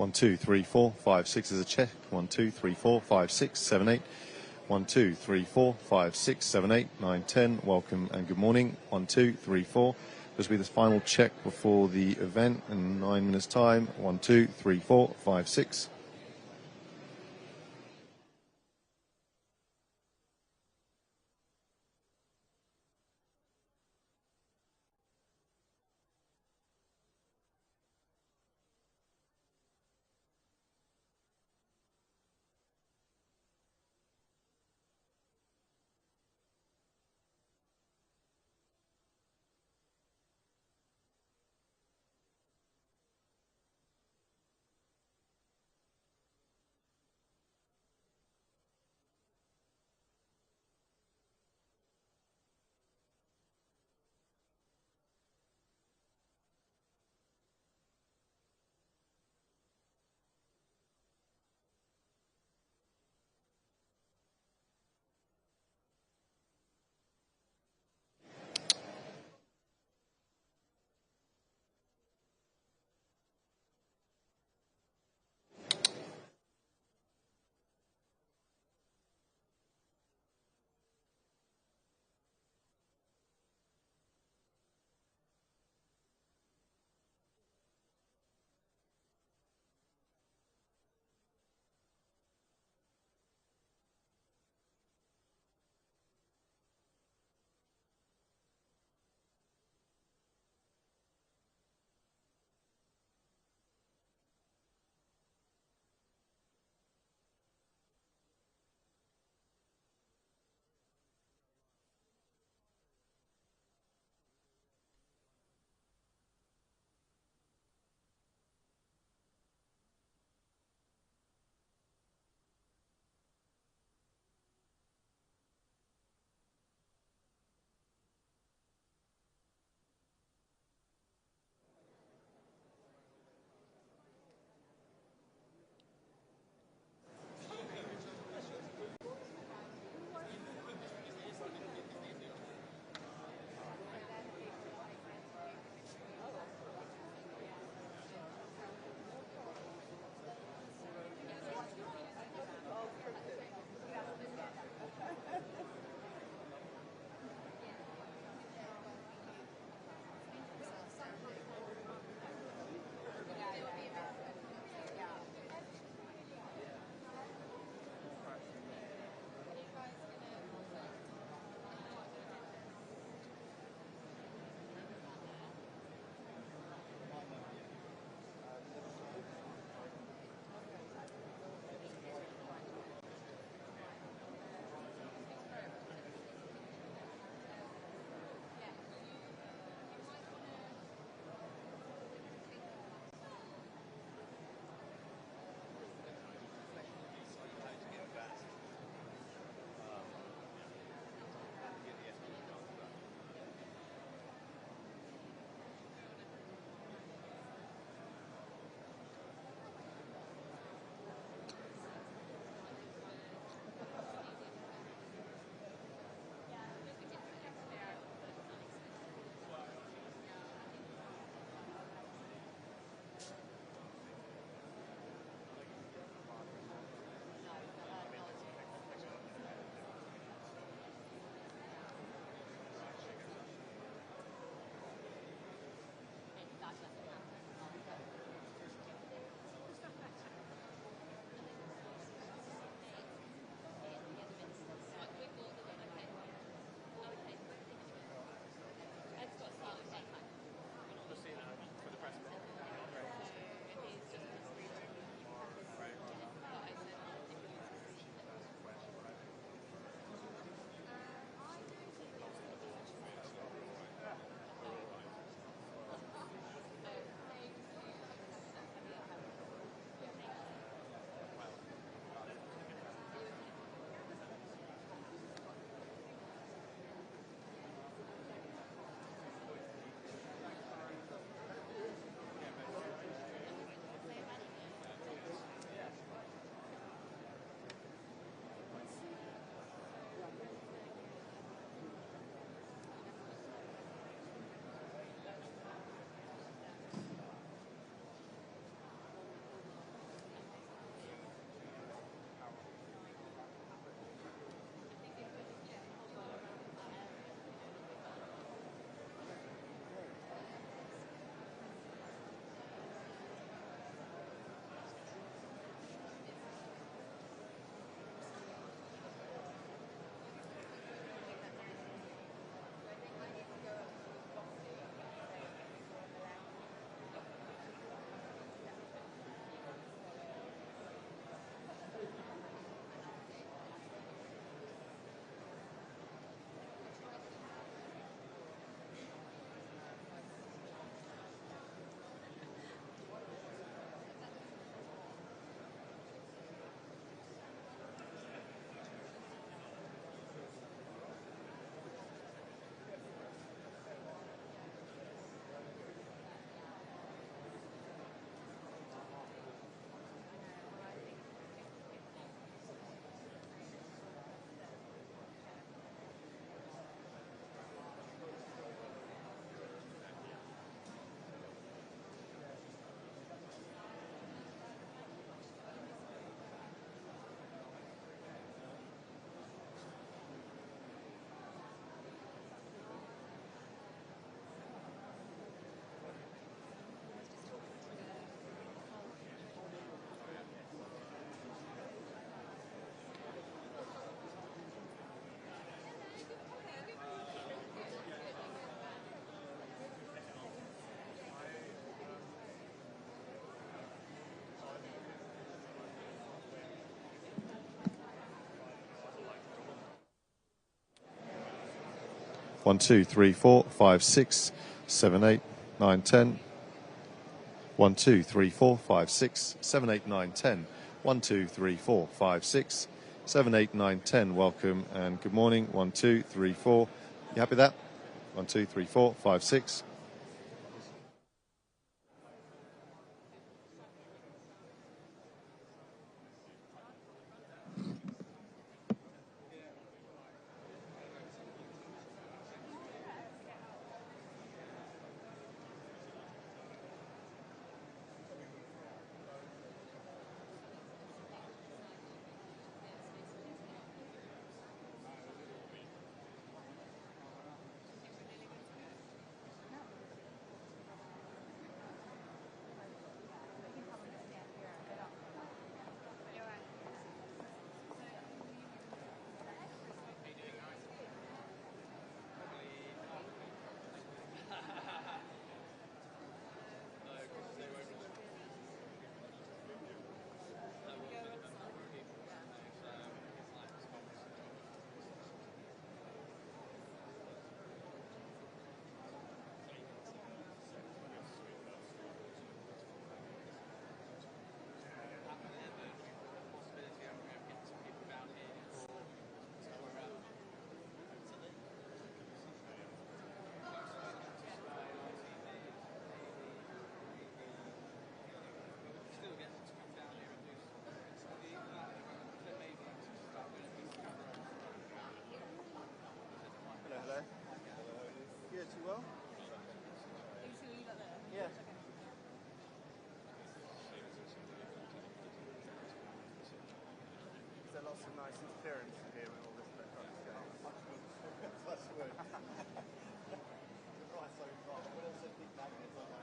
1, 2, 3, 4, 5, 6 is a check. 1, 2, 3, 4, 5, 6, 7, 8. 1, 2, 3, 4, 5, 6, 7, 8, 9, 10. Welcome and good morning. 1, 2, 3, 4. This will be the final check before the event in 9 minutes' time. 1, 2, 3, 4, 5, 6. 1, 2, 3, 4, 5, 6, 7, 8, 9, 10. 1, 2, 3, 4, 5, 6, 7, 8, 9, 10. 1, 2, 3, 4, 5, 6, 7, 8, 9, 10. Welcome and good morning. 1, 2, 3, 4. You happy with that? 1, 2, 3, 4, 5, 6. Lots of nice interference here with all this electronic stuff. Touch wood. Right so far. What else are big magnets on my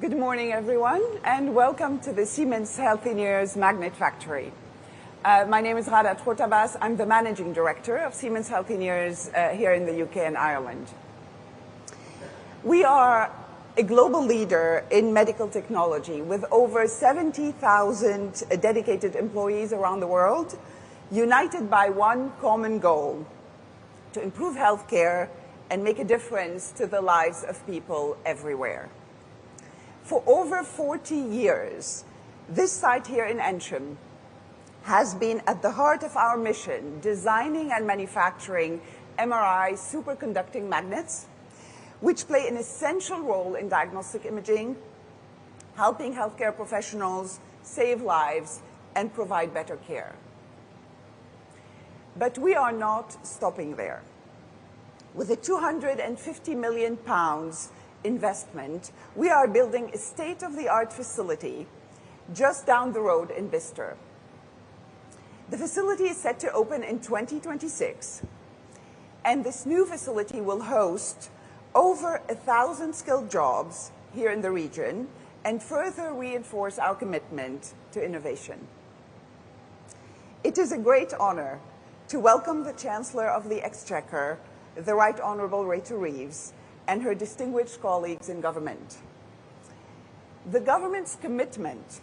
Good morning, everyone, and welcome to the Siemens Healthineers Magnet Factory. My name is Rada Trotabas. I'm the Managing Director of Siemens Healthineers here in the UK and Ireland. We are a global leader in medical technology with over 70,000 dedicated employees around the world, united by one common goal: to improve healthcare and make a difference to the lives of people everywhere. For over 40 years, this site here in Ensham has been at the heart of our mission, designing and manufacturing MRI superconducting magnets, which play an essential role in diagnostic imaging, helping healthcare professionals save lives and provide better care. But we are not stopping there. With a £250 million investment, we are building a state-of-the-art facility just down the road in Bicester. The facility is set to open in 2026, and this new facility will host over 1,000 skilled jobs here in the region and further reinforce our commitment to innovation. It is a great honor to welcome the Chancellor of the Exchequer, the Right Honourable Rachel Reeves, and her distinguished colleagues in government. The government's commitment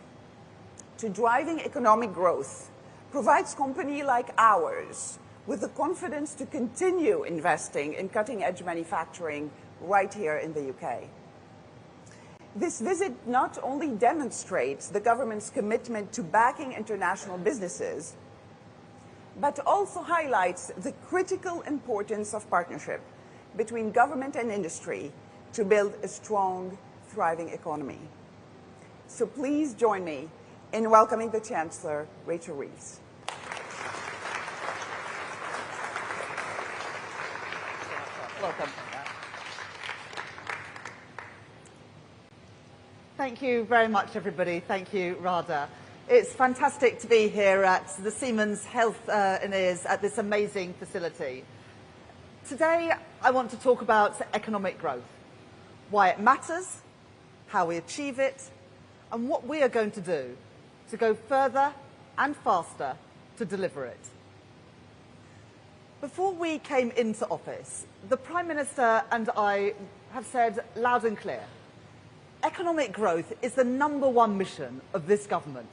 to driving economic growth provides companies like ours with the confidence to continue investing in cutting-edge manufacturing right here in the UK. This visit not only demonstrates the government's commitment to backing international businesses, but also highlights the critical importance of partnership between government and industry to build a strong, thriving economy. So please join me in welcoming the Chancellor, Rachel Reeves. Welcome. Thank you very much, everybody. Thank you, Rada. It's fantastic to be here at the Siemens Healthineers at this amazing facility. Today, I want to talk about economic growth, why it matters, how we achieve it, and what we are going to do to go further and faster to deliver it. Before we came into office, the Prime Minister and I have said loud and clear, economic growth is the #1 mission of this government.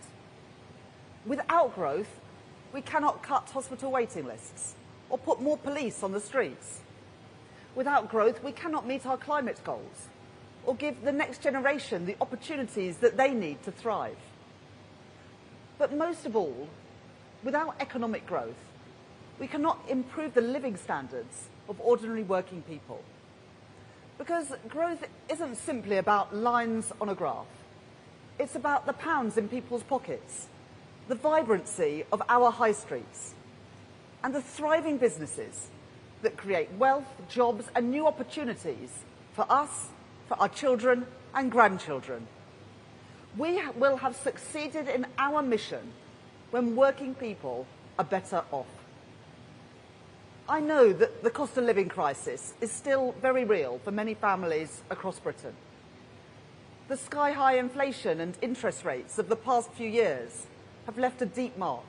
Without growth, we cannot cut hospital waiting lists or put more police on the streets. Without growth, we cannot meet our climate goals or give the next generation the opportunities that they need to thrive. But most of all, without economic growth, we cannot improve the living standards of ordinary working people. Because growth isn't simply about lines on a graph. It's about the pounds in people's pockets, the vibrancy of our high streets, and the thriving businesses that create wealth, jobs, and new opportunities for us, for our children and grandchildren. We will have succeeded in our mission when working people are better off. I know that the cost of living crisis is still very real for many families across Britain. The sky-high inflation and interest rates of the past few years have left a deep mark,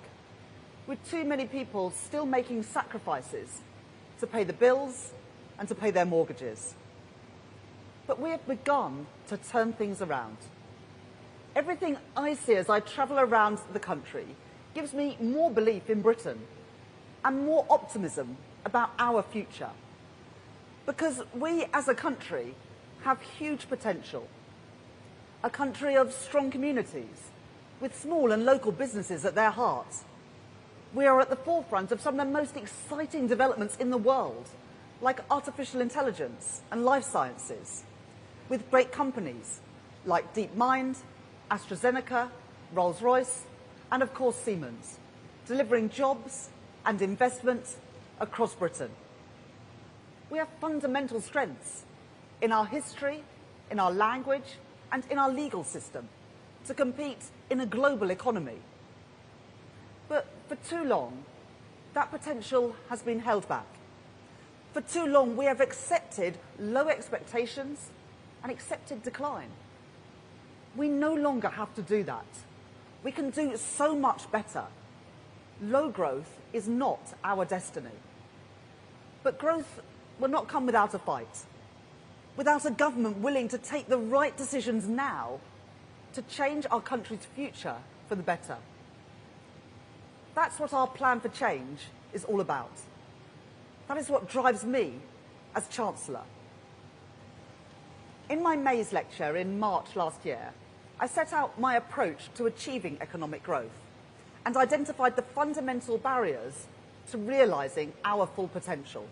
with too many people still making sacrifices to pay the bills and to pay their mortgages. But we have begun to turn things around. Everything I see as I travel around the country gives me more belief in Britain and more optimism about our future. Because we as a country have huge potential. A country of strong communities, with small and local businesses at their heart. We are at the forefront of some of the most exciting developments in the world, like artificial intelligence and life sciences, with great companies like DeepMind, AstraZeneca, Rolls-Royce, and of course Siemens, delivering jobs and investment across Britain. We have fundamental strengths in our history, in our language, and in our legal system to compete in a global economy. But for too long, that potential has been held back. For too long, we have accepted low expectations and accepted decline. We no longer have to do that. We can do so much better. Low growth is not our destiny. But growth will not come without a fight, without a government willing to take the right decisions now to change our country's future for the better. That's what our plan for change is all about. That is what drives me as Chancellor. In my May's lecture in March last year, I set out my approach to achieving economic growth and identified the fundamental barriers to realising our full potential.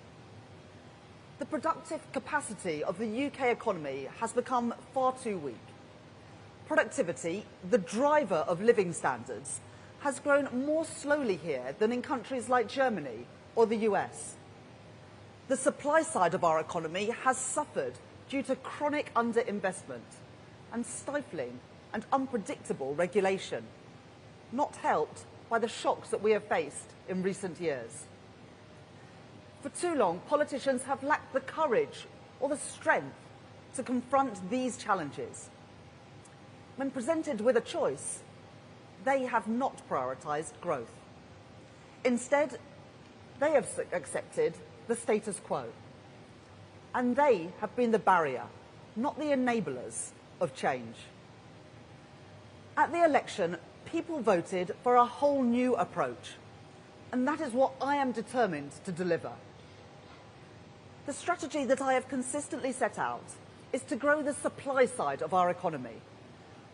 The productive capacity of the UK economy has become far too weak. Productivity, the driver of living standards, has grown more slowly here than in countries like Germany or the US. The supply side of our economy has suffered due to chronic underinvestment and stifling and unpredictable regulation, not helped by the shocks that we have faced in recent years. For too long, politicians have lacked the courage or the strength to confront these challenges. When presented with a choice, they have not prioritised growth. Instead, they have accepted the status quo. And they have been the barrier, not the enablers, of change. At the election, people voted for a whole new approach, and that is what I am determined to deliver. The strategy that I have consistently set out is to grow the supply side of our economy,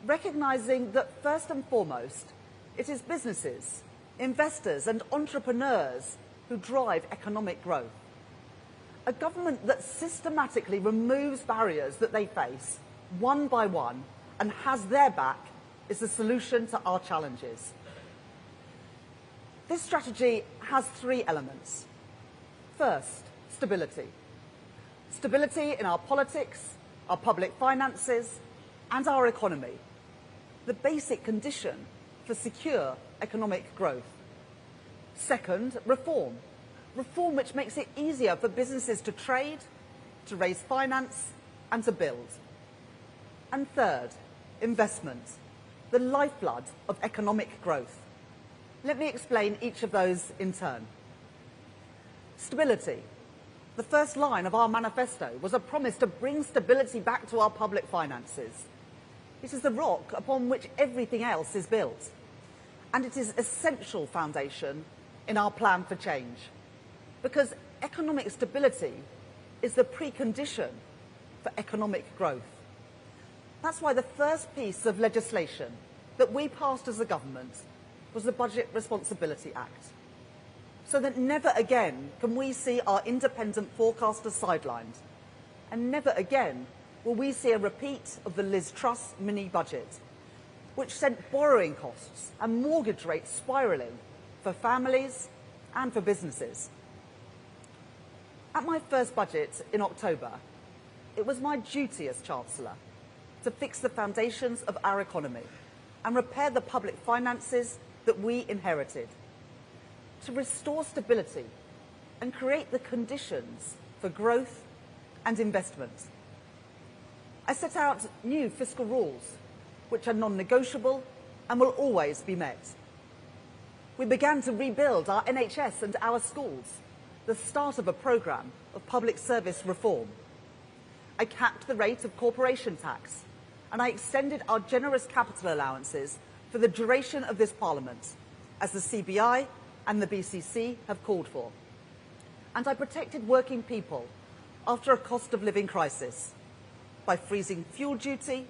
recognising that first and foremost, it is businesses, investors and entrepreneurs who drive economic growth. A government that systematically removes barriers that they face, one by one, and has their back is the solution to our challenges. This strategy has three elements. First, stability. Stability in our politics, our public finances, and our economy. The basic condition for secure economic growth. Second, reform. Reform which makes it easier for businesses to trade, to raise finance, and to build. And third, investment, the lifeblood of economic growth. Let me explain each of those in turn. Stability. The first line of our manifesto was a promise to bring stability back to our public finances. It is the rock upon which everything else is built, and it is an essential foundation in our plan for change, because economic stability is the precondition for economic growth. That's why the first piece of legislation that we passed as a government was the Budget Responsibility Act, so that never again can we see our independent forecasters sidelined, and never again will we see a repeat of the Liz Truss mini-budget, which sent borrowing costs and mortgage rates spiralling for families and for businesses. At my first budget in October, it was my duty as Chancellor to fix the foundations of our economy and repair the public finances that we inherited, to restore stability and create the conditions for growth and investment. I set out new fiscal rules, which are non-negotiable and will always be met. We began to rebuild our NHS and our schools, the start of a programme of public service reform. I capped the rate of corporation tax, and I extended our generous capital allowances for the duration of this Parliament, as the CBI and the BCC have called for. And I protected working people after a cost of living crisis by freezing fuel duty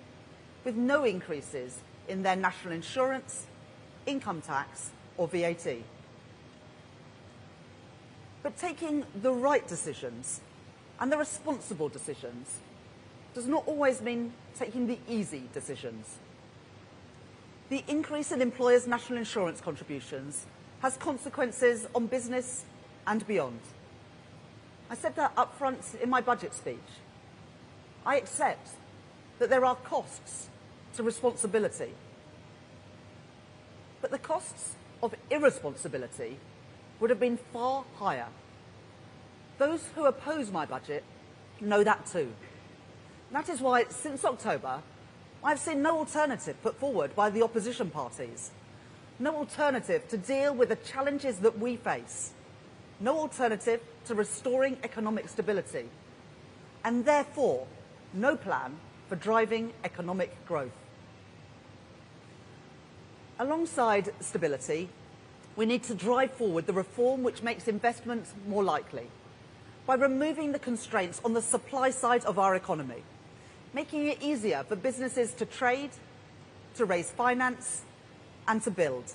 with no increases in their national insurance, income tax or VAT. But taking the right decisions and the responsible decisions does not always mean taking the easy decisions. The increase in employers' national insurance contributions has consequences on business and beyond. I said that up front in my budget speech. I accept that there are costs to responsibility. But the costs of irresponsibility would have been far higher. Those who oppose my budget know that too. That is why, since October, I've seen no alternative put forward by the opposition parties. No alternative to deal with the challenges that we face. No alternative to restoring economic stability. And therefore, no plan for driving economic growth. Alongside stability, we need to drive forward the reform which makes investment more likely by removing the constraints on the supply side of our economy, making it easier for businesses to trade, to raise finance, and to build.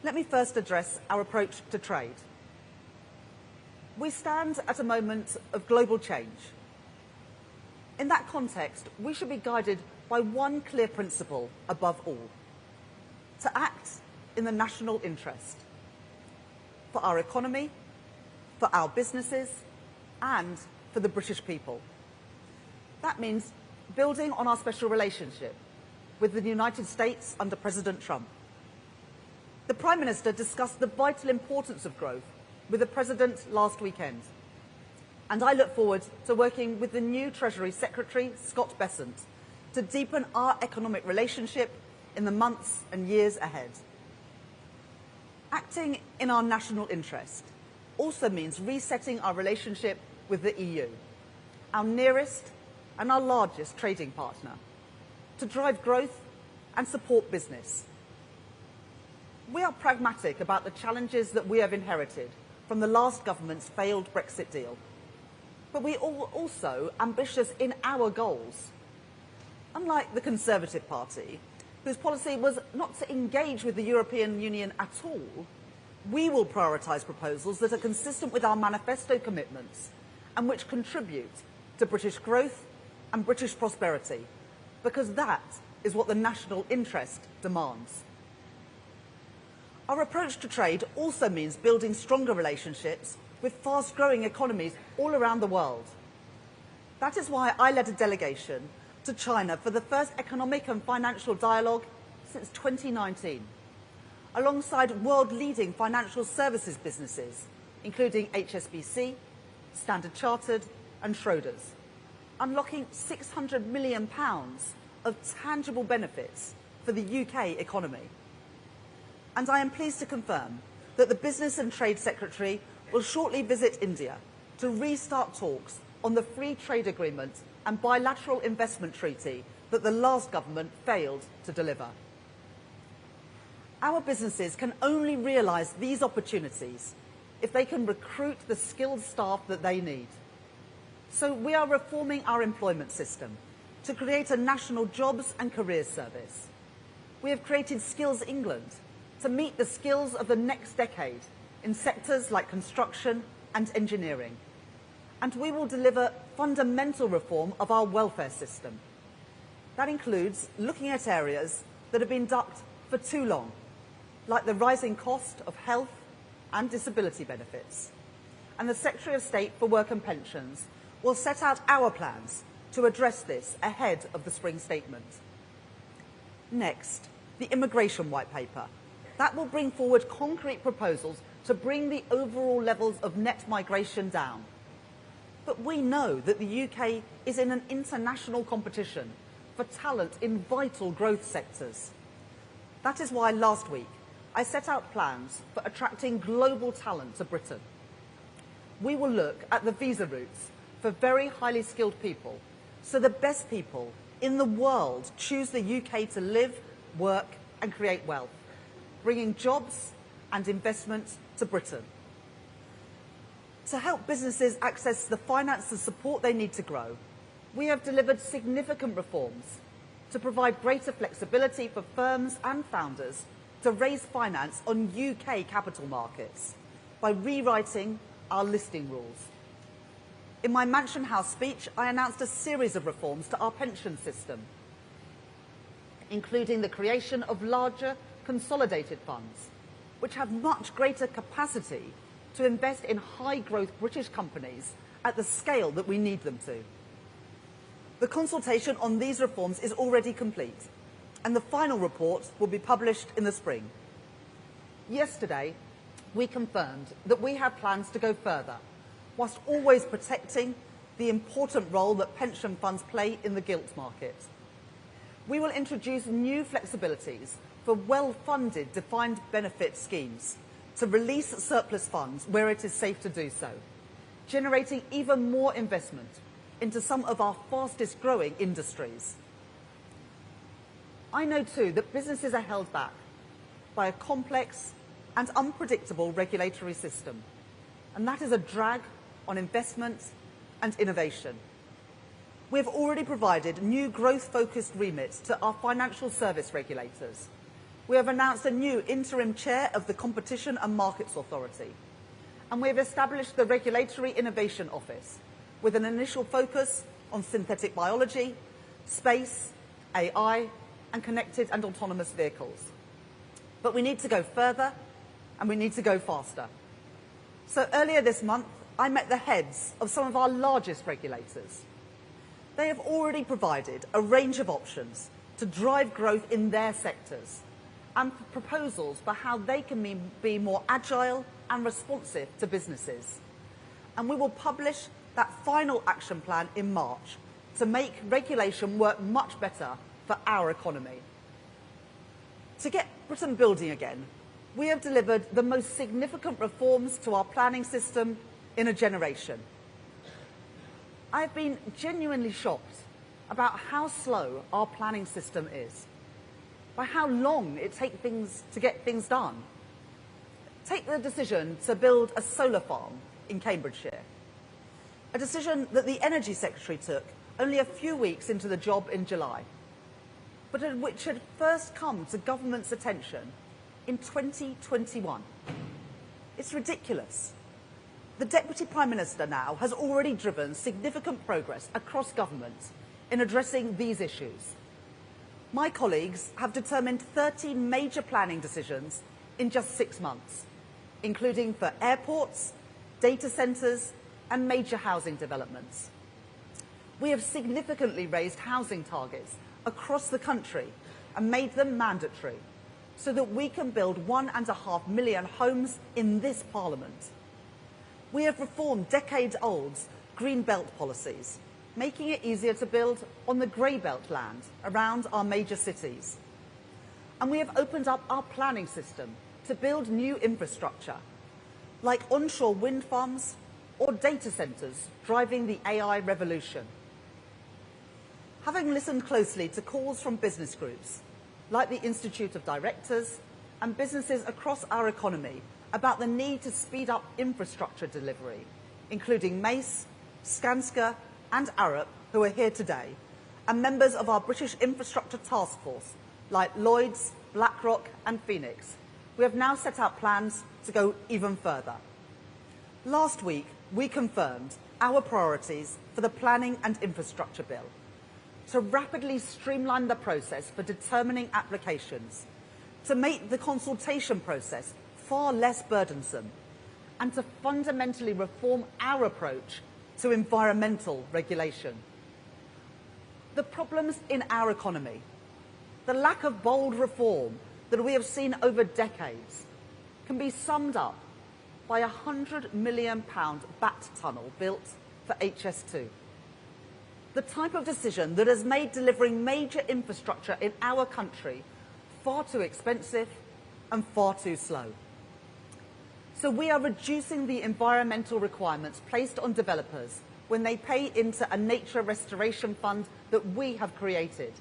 Let me first address our approach to trade. We stand at a moment of global change. In that context, we should be guided by one clear principle above all: to act in the national interest, for our economy, for our businesses, and for the British people. That means building on our special relationship with the United States under President Trump. The Prime Minister discussed the vital importance of growth with the President last weekend, and I look forward to working with the new Treasury Secretary, Scott Bessent, to deepen our economic relationship in the months and years ahead. Acting in our national interest also means resetting our relationship with the EU, our nearest and our largest trading partner, to drive growth and support business. We are pragmatic about the challenges that we have inherited from the last government's failed Brexit deal, but we are also ambitious in our goals. Unlike the Conservative Party, whose policy was not to engage with the European Union at all, we will prioritise proposals that are consistent with our manifesto commitments and which contribute to British growth and British prosperity, because that is what the national interest demands. Our approach to trade also means building stronger relationships with fast-growing economies all around the world. That is why I led a delegation to China for the first economic and financial dialogue since 2019, alongside world-leading financial services businesses, including HSBC, Standard Chartered and Schroders, unlocking £600 million of tangible benefits for the UK economy. And I am pleased to confirm that the Business and Trade Secretary will shortly visit India to restart talks on the free trade agreement and bilateral investment treaty that the last government failed to deliver. Our businesses can only realise these opportunities if they can recruit the skilled staff that they need. So we are reforming our employment system to create a national jobs and careers service. We have created Skills England to meet the skills of the next decade in sectors like construction and engineering. And we will deliver fundamental reform of our welfare system. That includes looking at areas that have been ducked for too long, like the rising cost of health and disability benefits. And the Secretary of State for Work and Pensions will set out our plans to address this ahead of the spring statement. Next, the Immigration White Paper. That will bring forward concrete proposals to bring the overall levels of net migration down. But we know that the UK is in an international competition for talent in vital growth sectors. That is why last week I set out plans for attracting global talent to Britain. We will look at the visa routes for very highly skilled people, so the best people in the world choose the UK to live, work and create wealth, bringing jobs and investment to Britain. To help businesses access the finance and support they need to grow, we have delivered significant reforms to provide greater flexibility for firms and founders to raise finance on UK capital markets by rewriting our listing rules. In my Mansion House speech, I announced a series of reforms to our pension system, including the creation of larger consolidated funds, which have much greater capacity to invest in high-growth British companies at the scale that we need them to. The consultation on these reforms is already complete, and the final report will be published in the spring. Yesterday, we confirmed that we have plans to go further, whilst always protecting the important role that pension funds play in the gilt market. we will introduce new flexibilities for well-funded defined benefit schemes to release surplus funds where it is safe to do so, generating even more investment into some of our fastest growing industries. I know too that businesses are held back by a complex and unpredictable regulatory system, and that is a drag on investment and innovation. We have already provided new growth-focused remits to our financial service regulators. We have announced a new interim chair of the Competition and Markets Authority, and we have established the Regulatory Innovation Office with an initial focus on synthetic biology, space, AI, and connected and autonomous vehicles. But we need to go further, and we need to go faster. So earlier this month, I met the heads of some of our largest regulators. They have already provided a range of options to drive growth in their sectors and proposals for how they can be more agile and responsive to businesses. And we will publish that final action plan in March to make regulation work much better for our economy. To get Britain building again, we have delivered the most significant reforms to our planning system in a generation. I have been genuinely shocked about how slow our planning system is, by how long it takes to get things done. Take the decision to build a solar farm in Cambridgeshire, a decision that the Energy Secretary took only a few weeks into the job in July, but which had first come to government's attention in 2021. It's ridiculous. The Deputy Prime Minister now has already driven significant progress across government in addressing these issues. My colleagues have determined 13 major planning decisions in just 6 months, including for airports, data centres and major housing developments. We have significantly raised housing targets across the country and made them mandatory so that we can build 1.5 million homes in this Parliament. We have reformed decades-old green belt policies, making it easier to build on the grey belt land around our major cities. And we have opened up our planning system to build new infrastructure, like onshore wind farms or data centres driving the AI revolution. Having listened closely to calls from business groups, like the Institute of Directors and businesses across our economy about the need to speed up infrastructure delivery, including Mace, Skanska and Arup, who are here today, and members of our British Infrastructure Task Force, like Lloyds, BlackRock and Phoenix, we have now set out plans to go even further. Last week, we confirmed our priorities for the Planning and Infrastructure Bill, to rapidly streamline the process for determining applications, to make the consultation process far less burdensome, and to fundamentally reform our approach to environmental regulation. The problems in our economy, the lack of bold reform that we have seen over decades, can be summed up by a £100 million bat tunnel built for HS2. The type of decision that has made delivering major infrastructure in our country far too expensive and far too slow. So we are reducing the environmental requirements placed on developers when they pay into a nature restoration fund that we have created,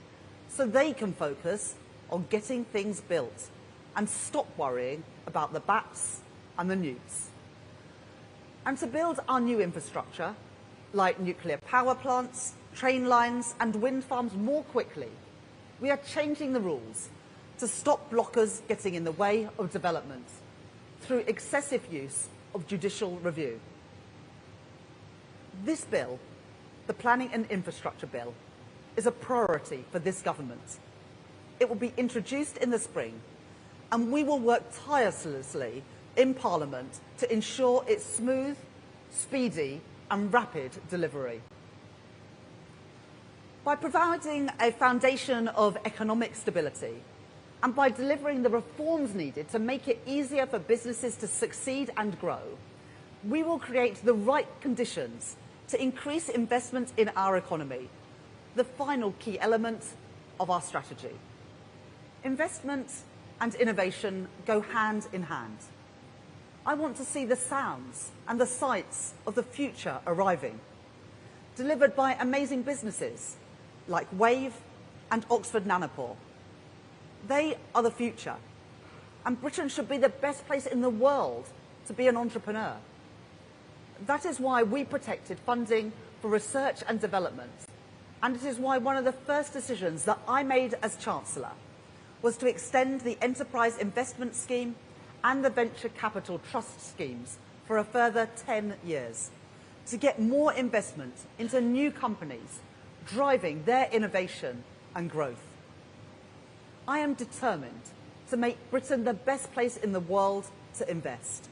so they can focus on getting things built and stop worrying about the bats and the newts. And to build our new infrastructure, like nuclear power plants, train lines and wind farms more quickly, we are changing the rules to stop blockers getting in the way of development through excessive use of judicial review. This bill, the Planning and Infrastructure Bill, is a priority for this government. It will be introduced in the spring, and we will work tirelessly in Parliament to ensure its smooth, speedy and rapid delivery. By providing a foundation of economic stability and by delivering the reforms needed to make it easier for businesses to succeed and grow, we will create the right conditions to increase investment in our economy, the final key element of our strategy. Investment and innovation go hand in hand. I want to see the sounds and the sights of the future arriving, delivered by amazing businesses like Wave and Oxford Nanopore. They are the future, and Britain should be the best place in the world to be an entrepreneur. That is why we protected funding for research and development, and it is why one of the first decisions that I made as Chancellor was to extend the Enterprise Investment Scheme and the Venture Capital Trust schemes for a further 10 years to get more investment into new companies, driving their innovation and growth. I am determined to make Britain the best place in the world to invest.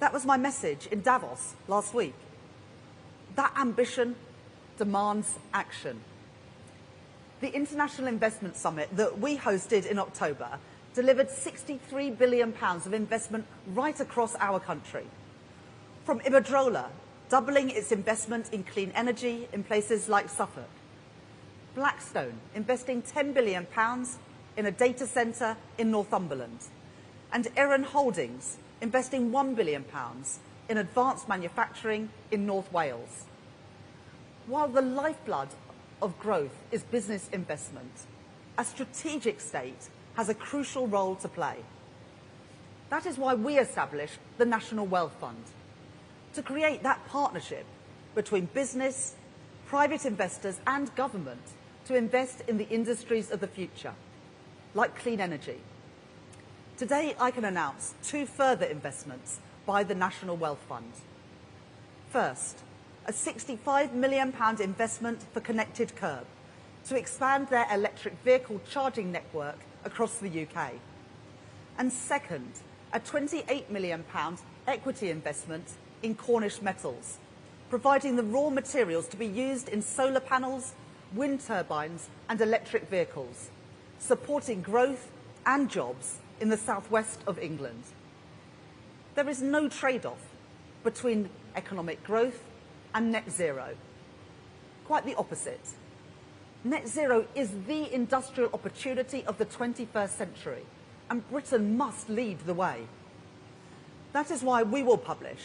That was my message in Davos last week. That ambition demands action. The International Investment Summit that we hosted in October delivered £63 billion of investment right across our country. From Iberdrola, doubling its investment in clean energy in places like Suffolk. Blackstone investing £10 billion in a data centre in Northumberland. And Erin Holdings investing £1 billion in advanced manufacturing in North Wales. While the lifeblood of growth is business investment, a strategic state has a crucial role to play. That is why we established the National Wealth Fund, to create that partnership between business, private investors and government to invest in the industries of the future, like clean energy. Today I can announce 2 further investments by the National Wealth Fund. First, a £65 million investment for Connected Curb to expand their electric vehicle charging network across the UK. And second, a £28 million equity investment in Cornish Metals, providing the raw materials to be used in solar panels, wind turbines and electric vehicles, supporting growth and jobs in the southwest of England. There is no trade-off between economic growth and net zero. Quite the opposite. Net zero is the industrial opportunity of the 21st century, and Britain must lead the way. That is why we will publish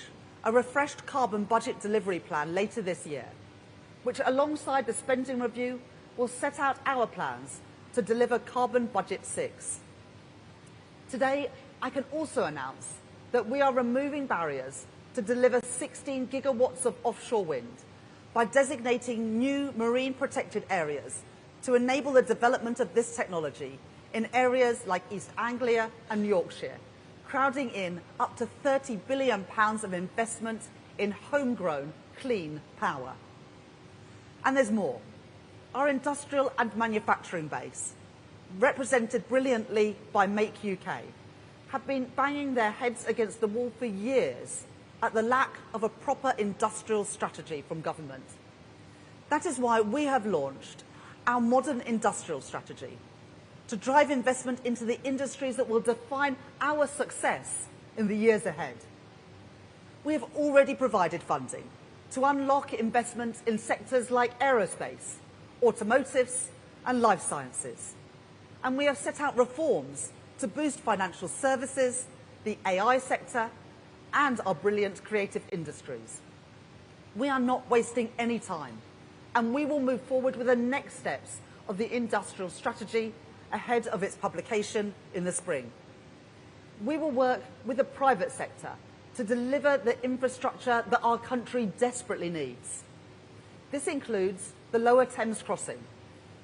a refreshed carbon budget delivery plan later this year, which alongside the spending review will set out our plans to deliver Carbon Budget 6. Today, I can also announce that we are removing barriers to deliver 16 gigawatts of offshore wind by designating new marine protected areas to enable the development of this technology in areas like East Anglia and Yorkshire, crowding in up to £30 billion of investment in homegrown clean power. And there's more. Our industrial and manufacturing base, represented brilliantly by Make UK, have been banging their heads against the wall for years at the lack of a proper industrial strategy from government. That is why we have launched our modern industrial strategy to drive investment into the industries that will define our success in the years ahead. We have already provided funding to unlock investment in sectors like aerospace, automotives and life sciences. And we have set out reforms to boost financial services, the AI sector and our brilliant creative industries. We are not wasting any time, and we will move forward with the next steps of the industrial strategy ahead of its publication in the spring. We will work with the private sector to deliver the infrastructure that our country desperately needs. This includes the Lower Thames Crossing,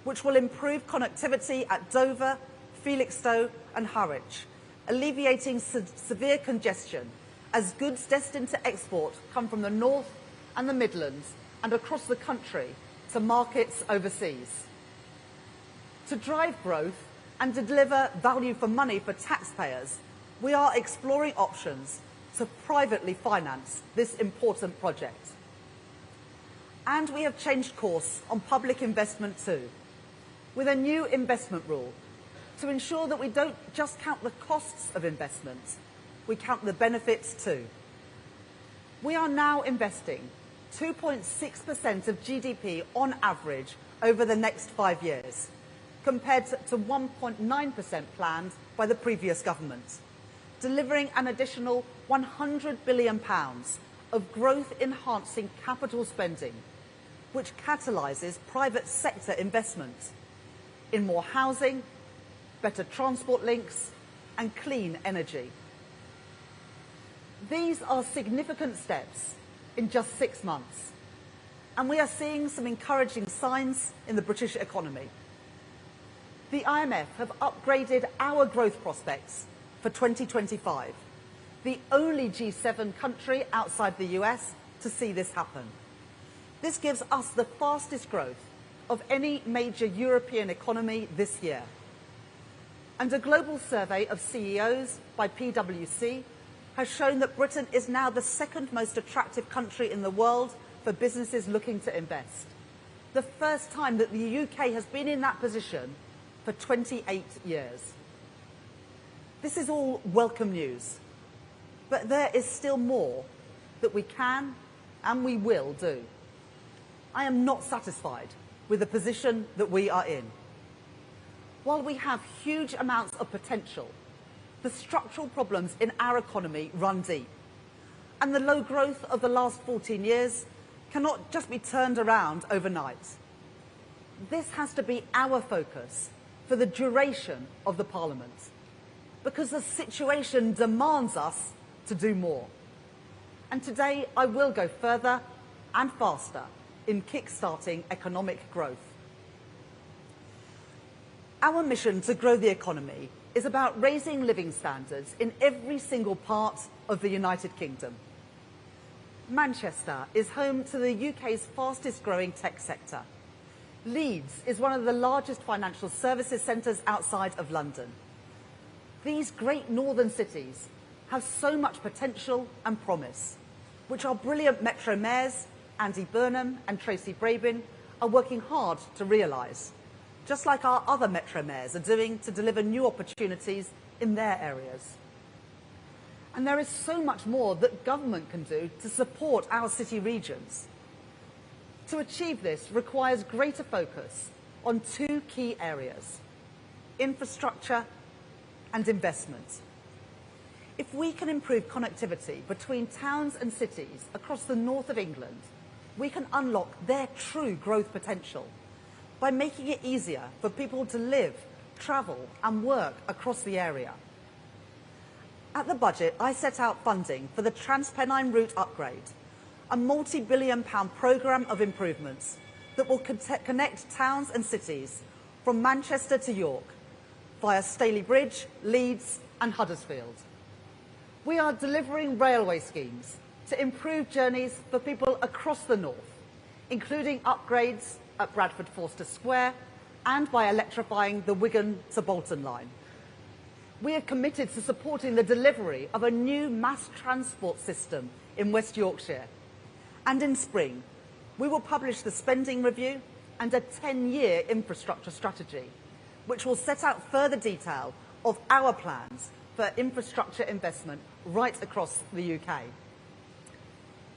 which will improve connectivity at Dover, Felixstowe and Harwich, alleviating severe congestion as goods destined to export come from the north and the Midlands and across the country to markets overseas. To drive growth and to deliver value for money for taxpayers, we are exploring options to privately finance this important project. And we have changed course on public investment too, with a new investment rule to ensure that we don't just count the costs of investment, we count the benefits too. We are now investing 2.6% of GDP on average over the next 5 years, compared to 1.9% planned by the previous government, delivering an additional £100 billion of growth-enhancing capital spending, which catalyses private sector investment in more housing, better transport links, and clean energy. These are significant steps in just 6 months, and we are seeing some encouraging signs in the British economy. The IMF have upgraded our growth prospects for 2025, the only G7 country outside the US to see this happen. This gives us the fastest growth of any major European economy this year. And a global survey of CEOs by PwC has shown that Britain is now the second most attractive country in the world for businesses looking to invest. The first time that the UK has been in that position for 28 years. This is all welcome news, but there is still more that we can and we will do. I am not satisfied with the position that we are in. While we have huge amounts of potential, the structural problems in our economy run deep, and the low growth of the last 14 years cannot just be turned around overnight. This has to be our focus for the duration of the Parliament, because the situation demands us to do more. And today I will go further and faster in kick-starting economic growth. Our mission to grow the economy is about raising living standards in every single part of the United Kingdom. Manchester is home to the UK's fastest growing tech sector. Leeds is one of the largest financial services centres outside of London. These great northern cities have so much potential and promise, which our brilliant Metro mayors, Andy Burnham and Tracy Brabin, are working hard to realise, just like our other Metro mayors are doing to deliver new opportunities in their areas. And there is so much more that government can do to support our city regions. To achieve this requires greater focus on two key areas: infrastructure and investment. If we can improve connectivity between towns and cities across the north of England, we can unlock their true growth potential by making it easier for people to live, travel and work across the area. At the budget, I set out funding for the Transpennine Route upgrade, a multi-billion-pound programme of improvements that will connect towns and cities from Manchester to York via Staley Bridge, Leeds and Huddersfield. We are delivering railway schemes to improve journeys for people across the north, including upgrades at Bradford Forster Square and by electrifying the Wigan to Bolton line. We are committed to supporting the delivery of a new mass transport system in West Yorkshire. And in spring, we will publish the spending review and a 10-year infrastructure strategy, which will set out further detail of our plans for infrastructure investment right across the UK.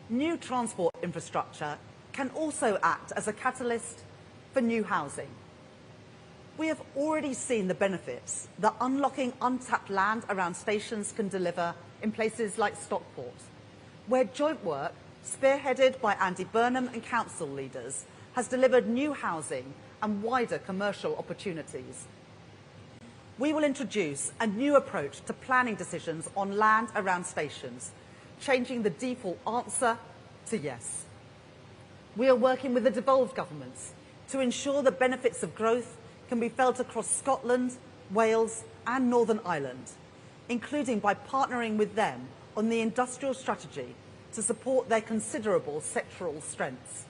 New transport infrastructure can also act as a catalyst for new housing. We have already seen the benefits that unlocking untapped land around stations can deliver in places like Stockport, where joint work, spearheaded by Andy Burnham and council leaders, has delivered new housing and wider commercial opportunities. We will introduce a new approach to planning decisions on land around stations, changing the default answer to yes. We are working with the devolved governments to ensure the benefits of growth can be felt across Scotland, Wales and Northern Ireland, including by partnering with them on the industrial strategy to support their considerable sectoral strengths.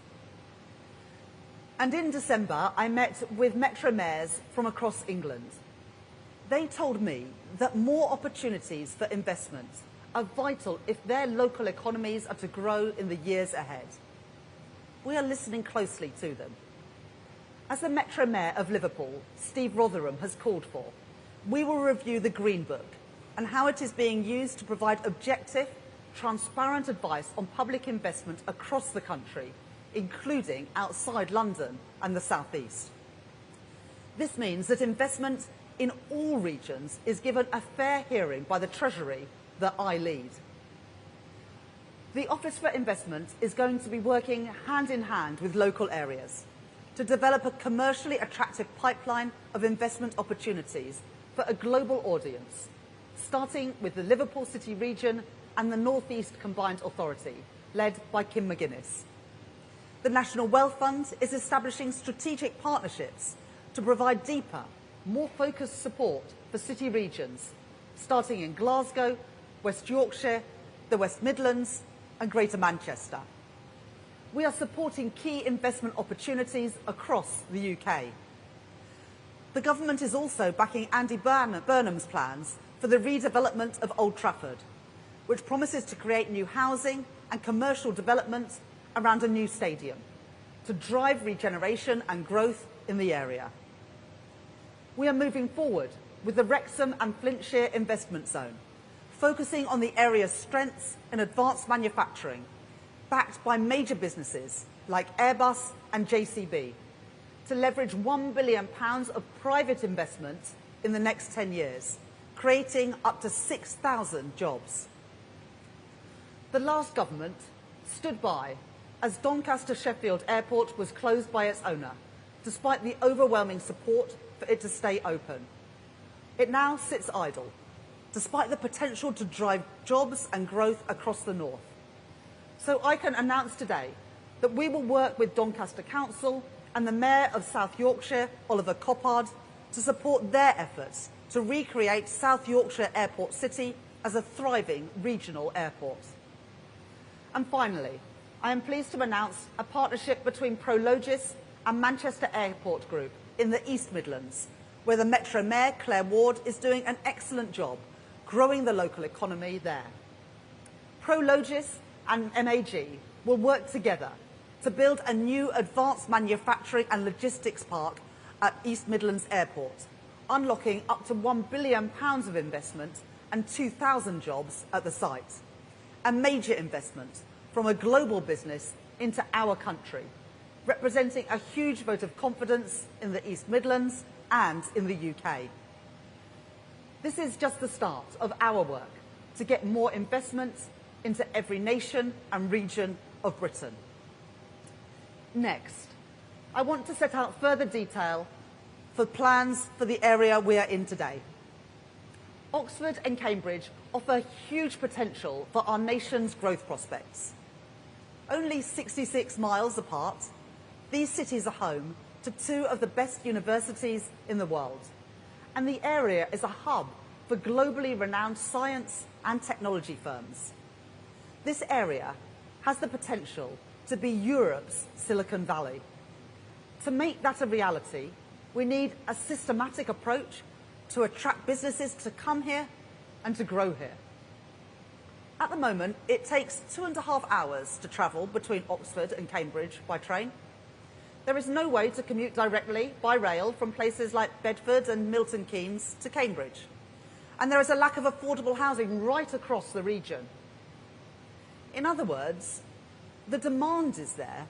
And in December, I met with Metro mayors from across England. They told me that more opportunities for investment are vital if their local economies are to grow in the years ahead. We are listening closely to them. As the Metro Mayor of Liverpool, Steve Rotherham, has called for, we will review the Green Book and how it is being used to provide objective, transparent advice on public investment across the country, including outside London and the South East. This means that investment in all regions is given a fair hearing by the Treasury that I lead. The Office for Investment is going to be working hand in hand with local areas to develop a commercially attractive pipeline of investment opportunities for a global audience, starting with the Liverpool City region and the North East Combined Authority, led by Kim McGuinness. The National Wealth Fund is establishing strategic partnerships to provide deeper, more focused support for city regions, starting in Glasgow, West Yorkshire, the West Midlands and Greater Manchester. We are supporting key investment opportunities across the UK. The government is also backing Andy Burnham's plans for the redevelopment of Old Trafford, which promises to create new housing and commercial development around a new stadium to drive regeneration and growth in the area. We are moving forward with the Wrexham and Flintshire Investment Zone, focusing on the area's strengths in advanced manufacturing, backed by major businesses like Airbus and JCB, to leverage £1 billion of private investment in the next 10 years, creating up to 6,000 jobs. The last government stood by as Doncaster Sheffield Airport was closed by its owner, despite the overwhelming support for it to stay open. It now sits idle, despite the potential to drive jobs and growth across the north. So I can announce today that we will work with Doncaster Council and the Mayor of South Yorkshire, Oliver Coppard, to support their efforts to recreate South Yorkshire Airport City as a thriving regional airport. And finally, I am pleased to announce a partnership between Prologis and Manchester Airport Group in the East Midlands, where the Metro Mayor, Claire Ward, is doing an excellent job growing the local economy there. Prologis and MAG will work together to build a new advanced manufacturing and logistics park at East Midlands Airport, unlocking up to £1 billion of investment and 2,000 jobs at the site. A major investment from a global business into our country, representing a huge vote of confidence in the East Midlands and in the UK. This is just the start of our work to get more investment into every nation and region of Britain. Next, I want to set out further detail for plans for the area we are in today. Oxford and Cambridge offer huge potential for our nation's growth prospects. Only 66 miles apart, these cities are home to two of the best universities in the world, and the area is a hub for globally renowned science and technology firms. This area has the potential to be Europe's Silicon Valley. To make that a reality, we need a systematic approach to attract businesses to come here and to grow here. At the moment, it takes 2.5 hours to travel between Oxford and Cambridge by train. There is no way to commute directly by rail from places like Bedford and Milton Keynes to Cambridge. And there is a lack of affordable housing right across the region. In other words, the demand is there,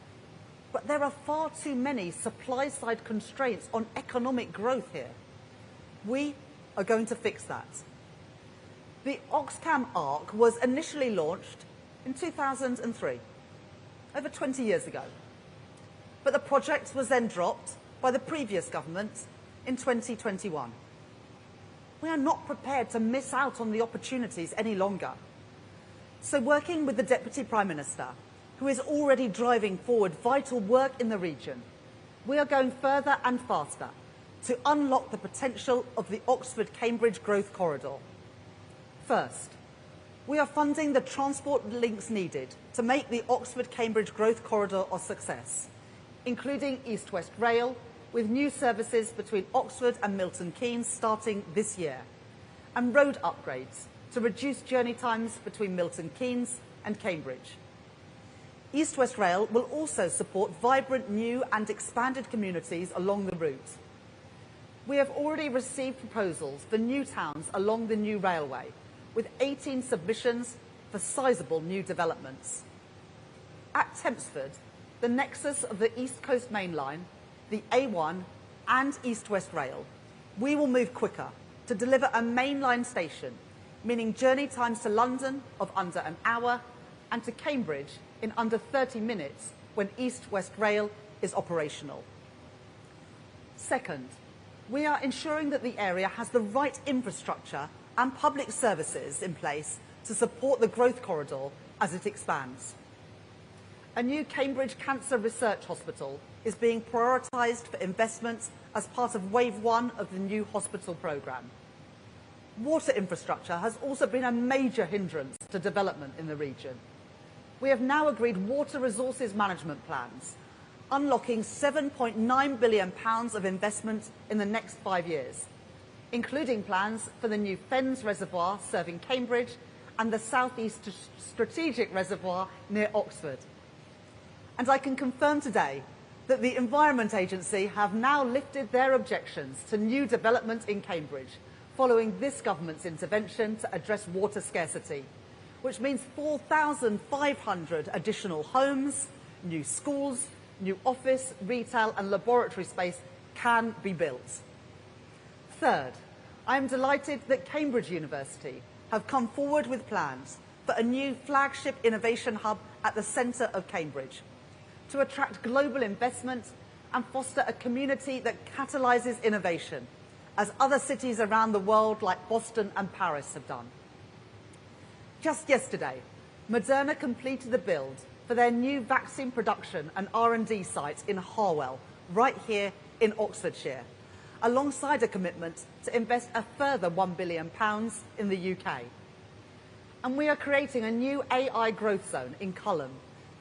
but there are far too many supply-side constraints on economic growth here. We are going to fix that. The Oxcam ARC was initially launched in 2003, over 20 years ago. But the project was then dropped by the previous government in 2021. We are not prepared to miss out on the opportunities any longer. So working with the Deputy Prime Minister, who is already driving forward vital work in the region, we are going further and faster to unlock the potential of the Oxford-Cambridge Growth Corridor. First, we are funding the transport links needed to make the Oxford-Cambridge Growth Corridor a success, including East-West Rail, with new services between Oxford and Milton Keynes starting this year, and road upgrades to reduce journey times between Milton Keynes and Cambridge. East-West Rail will also support vibrant new and expanded communities along the route. We have already received proposals for new towns along the new railway, with 18 submissions for sizable new developments. At Tempsford, the nexus of the East Coast Main Line, the A1 and East West Rail, we will move quicker to deliver a mainline station, meaning journey times to London of under an hour and to Cambridge in under 30 minutes when East West Rail is operational. Second, we are ensuring that the area has the right infrastructure and public services in place to support the growth corridor as it expands. A new Cambridge Cancer Research Hospital is being prioritised for investment as part of Wave 1 of the new hospital programme. Water infrastructure has also been a major hindrance to development in the region. We have now agreed water resources management plans, unlocking £7.9 billion of investment in the next 5 years, including plans for the new Fens Reservoir serving Cambridge and the South East Strategic Reservoir near Oxford. And I can confirm today that the Environment Agency have now lifted their objections to new development in Cambridge following this government's intervention to address water scarcity, which means 4,500 additional homes, new schools, new office, retail and laboratory space can be built. Third, I am delighted that Cambridge University have come forward with plans for a new flagship innovation hub at the centre of Cambridge to attract global investment and foster a community that catalyses innovation, as other cities around the world like Boston and Paris have done. Just yesterday, Moderna completed the build for their new vaccine production and R&D site in Harwell, right here in Oxfordshire, alongside a commitment to invest a further £1 billion in the UK. And we are creating a new AI growth zone in Culham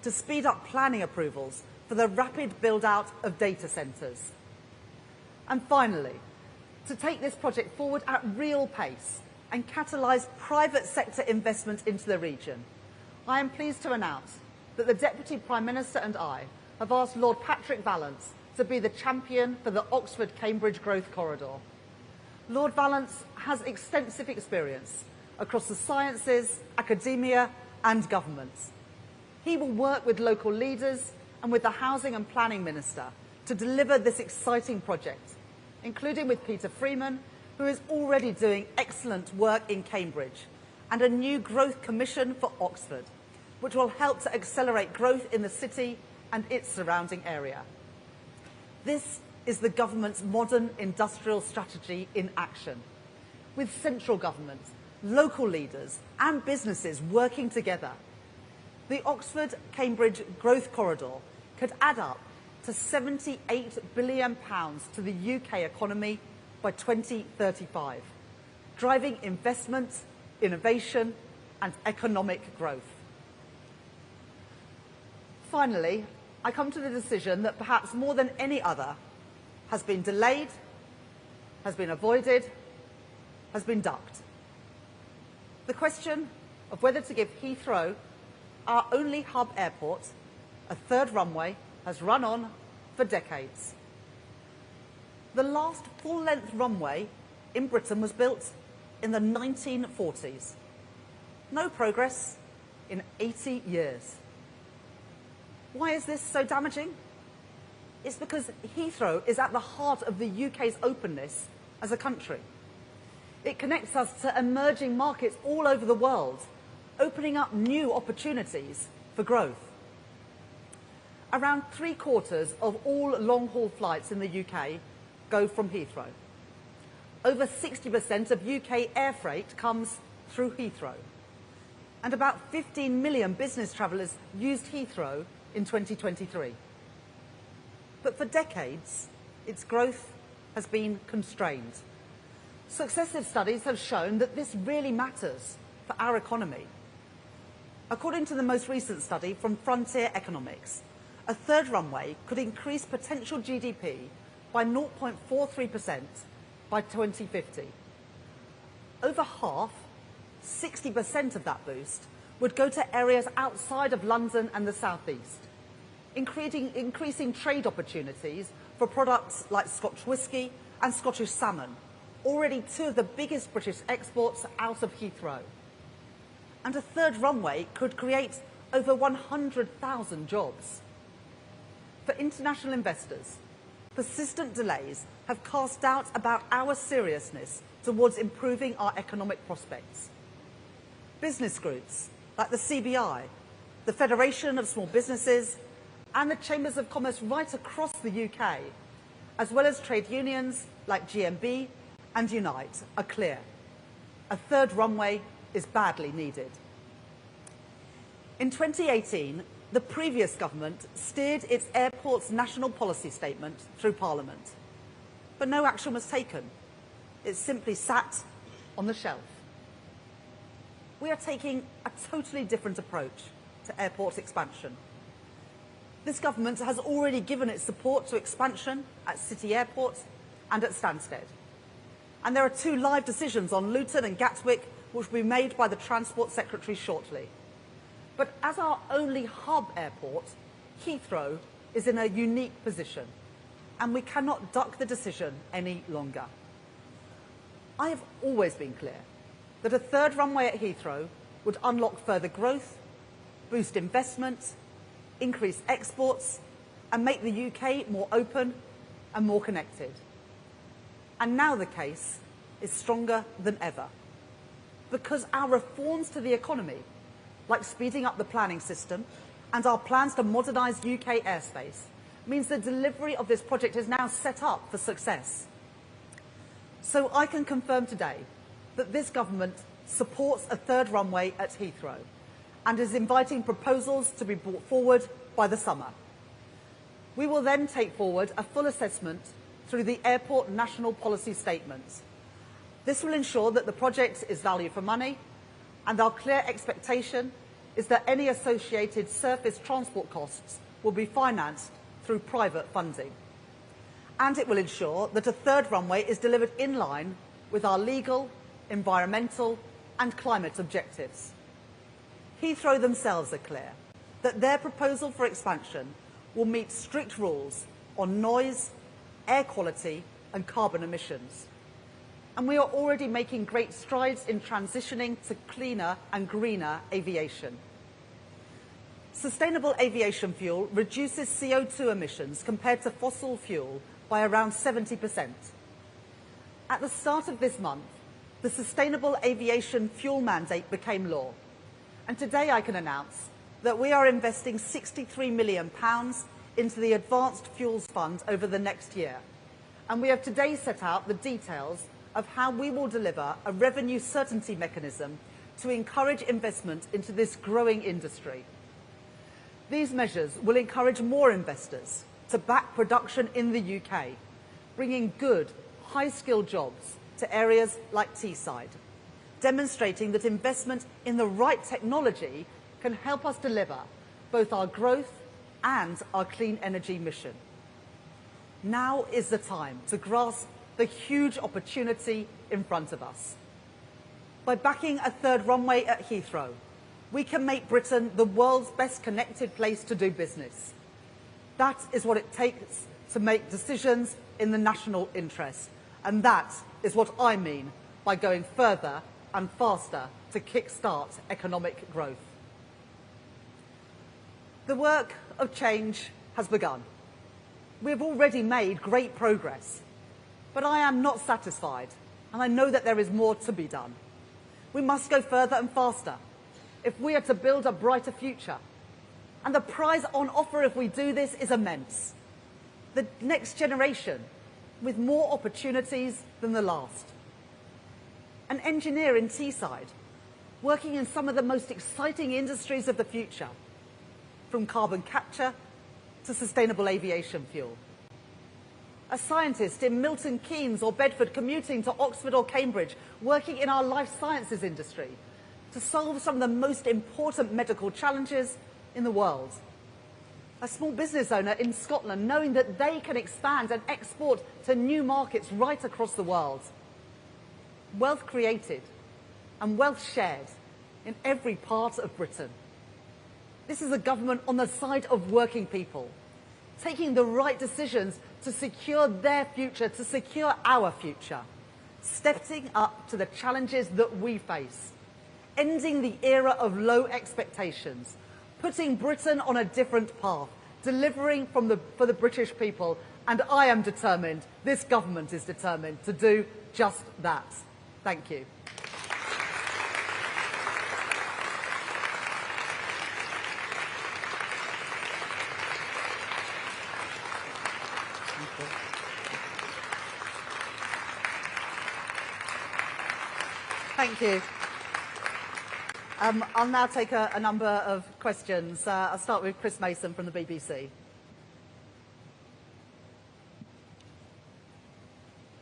to speed up planning approvals for the rapid build-out of data centres. And finally, to take this project forward at real pace and catalyse private sector investment into the region, I am pleased to announce that the Deputy Prime Minister and I have asked Lord Patrick Vallance to be the champion for the Oxford-Cambridge Growth Corridor. Lord Vallance has extensive experience across the sciences, academia and governments. He will work with local leaders and with the Housing and Planning Minister to deliver this exciting project, including with Peter Freeman, who is already doing excellent work in Cambridge, and a new growth commission for Oxford, which will help to accelerate growth in the city and its surrounding area. This is the government's modern industrial strategy in action, with central government, local leaders and businesses working together. The Oxford-Cambridge Growth Corridor could add up to £78 billion to the UK economy by 2035, driving investment, innovation and economic growth. Finally, I come to the decision that perhaps more than any other has been delayed, has been avoided, has been ducked. The question of whether to give Heathrow, our only hub airport, a third runway has run on for decades. The last full-length runway in Britain was built in the 1940s. No progress in 80 years. Why is this so damaging? It's because Heathrow is at the heart of the UK's openness as a country. It connects us to emerging markets all over the world, opening up new opportunities for growth. Around 3/4 of all long-haul flights in the UK go from Heathrow. Over 60% of UK air freight comes through Heathrow. And about 15 million business travellers used Heathrow in 2023. But for decades, its growth has been constrained. Successive studies have shown that this really matters for our economy. According to the most recent study from Frontier Economics, a third runway could increase potential GDP by 0.43% by 2050. Over half, 60% of that boost, would go to areas outside of London and the South East, increasing trade opportunities for products like Scotch whisky and Scottish salmon, already two of the biggest British exports out of Heathrow. And a third runway could create over 100,000 jobs. For international investors, persistent delays have cast doubt about our seriousness towards improving our economic prospects. Business groups like the CBI, the Federation of Small Businesses, and the Chambers of Commerce right across the UK, as well as trade unions like GMB and Unite, are clear. A third runway is badly needed. In 2018, the previous government steered its airport's national policy statement through Parliament, but no action was taken. It simply sat on the shelf. We are taking a totally different approach to airport expansion. This government has already given its support to expansion at City Airport and at Stansted. And there are 2 live decisions on Luton and Gatwick which will be made by the Transport Secretary shortly. But as our only hub airport, Heathrow is in a unique position, and we cannot duck the decision any longer. I have always been clear that a third runway at Heathrow would unlock further growth, boost investment, increase exports, and make the UK more open and more connected. And now the case is stronger than ever, because our reforms to the economy, like speeding up the planning system and our plans to modernise UK airspace, means the delivery of this project is now set up for success. So I can confirm today that this government supports a third runway at Heathrow and is inviting proposals to be brought forward by the summer. We will then take forward a full assessment through the Airport National Policy Statement. This will ensure that the project is value for money, and our clear expectation is that any associated surface transport costs will be financed through private funding. And it will ensure that a third runway is delivered in line with our legal, environmental and climate objectives. Heathrow themselves are clear that their proposal for expansion will meet strict rules on noise, air quality and carbon emissions. And we are already making great strides in transitioning to cleaner and greener aviation. Sustainable aviation fuel reduces CO2 emissions compared to fossil fuel by around 70%. At the start of this month, the Sustainable Aviation Fuel Mandate became law. And today I can announce that we are investing £63 million into the Advanced Fuels Fund over the next year. And we have today set out the details of how we will deliver a revenue certainty mechanism to encourage investment into this growing industry. These measures will encourage more investors to back production in the UK, bringing good, high-skilled jobs to areas like Teesside, demonstrating that investment in the right technology can help us deliver both our growth and our clean energy mission. Now is the time to grasp the huge opportunity in front of us. By backing a third runway at Heathrow, we can make Britain the world's best connected place to do business. That is what it takes to make decisions in the national interest. And that is what I mean by going further and faster to kickstart economic growth. The work of change has begun. We have already made great progress, but I am not satisfied, and I know that there is more to be done. We must go further and faster if we are to build a brighter future. And the prize on offer if we do this is immense. The next generation with more opportunities than the last. An engineer in Teesside, working in some of the most exciting industries of the future, from carbon capture to sustainable aviation fuel. A scientist in Milton Keynes or Bedford commuting to Oxford or Cambridge, working in our life sciences industry to solve some of the most important medical challenges in the world. A small business owner in Scotland knowing that they can expand and export to new markets right across the world. Wealth created and wealth shared in every part of Britain. This is a government on the side of working people, taking the right decisions to secure their future, to secure our future, stepping up to the challenges that we face, ending the era of low expectations, putting Britain on a different path, delivering for the British people And I am determined, this government is determined to do just that. Thank you. Thank you. I'll now take a number of questions. I'll start with Chris Mason from the BBC.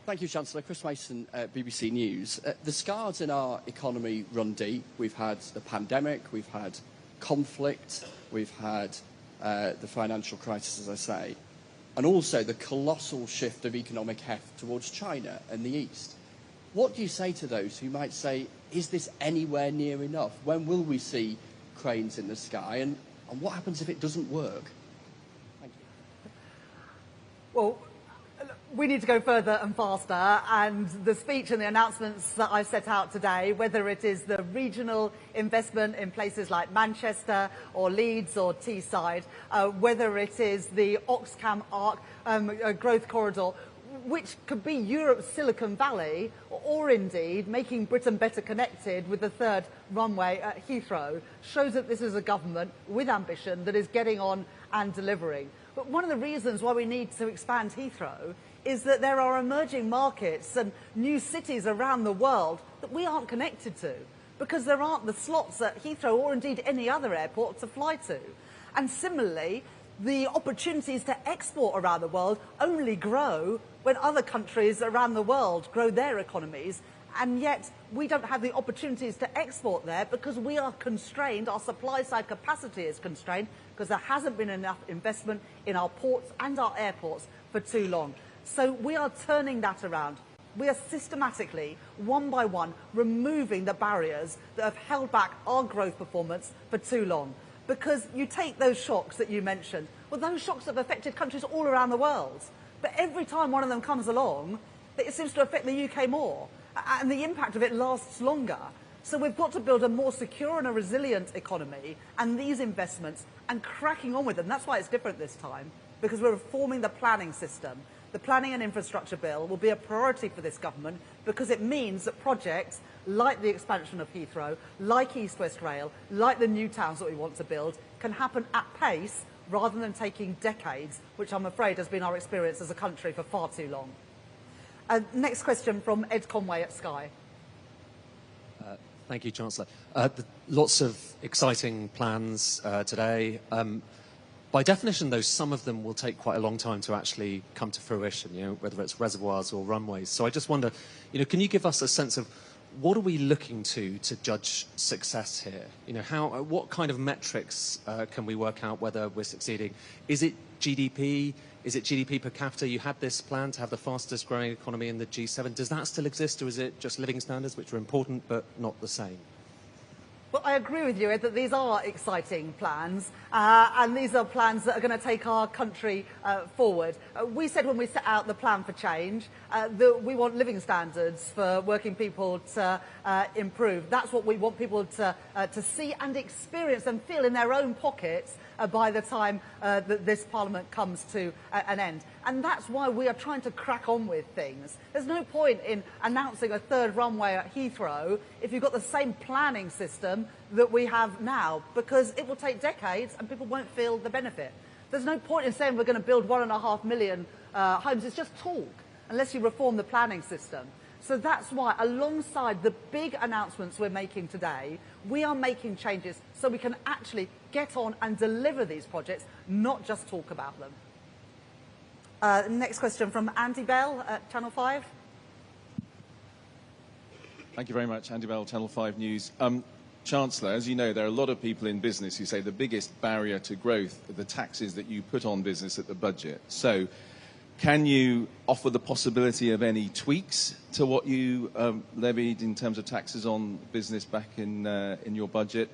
Thank you, Chancellor. Chris Mason, BBC News. The scars in our economy run deep. We've had the pandemic, we've had conflict, we've had the financial crisis, as I say, and also the colossal shift of economic heft towards China and the East. What do you say to those who might say, is this anywhere near enough? When will we see cranes in the sky? And what happens if it doesn't work? Thank you. Well, we need to go further and faster, and the speech and the announcements that I've set out today, whether it is the regional investment in places like Manchester or Leeds or Teesside, whether it is the Oxfam Arc growth corridor, which could be Europe's Silicon Valley, or indeed making Britain better connected with the third runway at Heathrow, shows that this is a government with ambition that is getting on and delivering. But one of the reasons why we need to expand Heathrow is that there are emerging markets and new cities around the world that we aren't connected to, because there aren't the slots at Heathrow or indeed any other airport to fly to. And similarly, the opportunities to export around the world only grow when other countries around the world grow their economies, and yet we don't have the opportunities to export there because we are constrained, our supply side capacity is constrained because there hasn't been enough investment in our ports and our airports for too long. So we are turning that around. We are systematically, one by one, removing the barriers that have held back our growth performance for too long. Because you take those shocks that you mentioned, well, those shocks have affected countries all around the world. But every time one of them comes along, it seems to affect the UK more. And the impact of it lasts longer. So we've got to build a more secure and a resilient economy and these investments and cracking on with them. That's why it's different this time, because we're reforming the planning system. The planning and infrastructure bill will be a priority for this government because it means that projects like the expansion of Heathrow, like East West Rail, like the new towns that we want to build, can happen at pace rather than taking decades, which I'm afraid has been our experience as a country for far too long. Next question from Ed Conway at Sky. Thank you, Chancellor. Lots of exciting plans today. By definition, though, some of them will take quite a long time to actually come to fruition, you know, whether it's reservoirs or runways. So I just wonder, you know, can you give us a sense of what are we looking to judge success here? You know, what kind of metrics can we work out whether we're succeeding? Is it GDP? Is it GDP per capita? You had this plan to have the fastest growing economy in the G7. Does that still exist, or is it just living standards, which are important but not the same? Well, I agree with you, Ed, that these are exciting plans, and these are plans that are going to take our country forward. We said when we set out the plan for change that we want living standards for working people to improve. That's what we want people to see and experience and feel in their own pockets by the time that this Parliament comes to an end. And that's why we are trying to crack on with things. There's no point in announcing a third runway at Heathrow if you've got the same planning system that we have now, because it will take decades and people won't feel the benefit. There's no point in saying we're going to build 1.5 million homes. It's just talk, unless you reform the planning system. So that's why, alongside the big announcements we're making today, we are making changes so we can actually get on and deliver these projects, not just talk about them. Next question from Andy Bell at Channel 5. Thank you very much. Andy Bell, Channel 5 News. Chancellor, as you know, there are a lot of people in business who say the biggest barrier to growth are the taxes that you put on business at the budget. So can you offer the possibility of any tweaks to what you levied in terms of taxes on business back in your budget?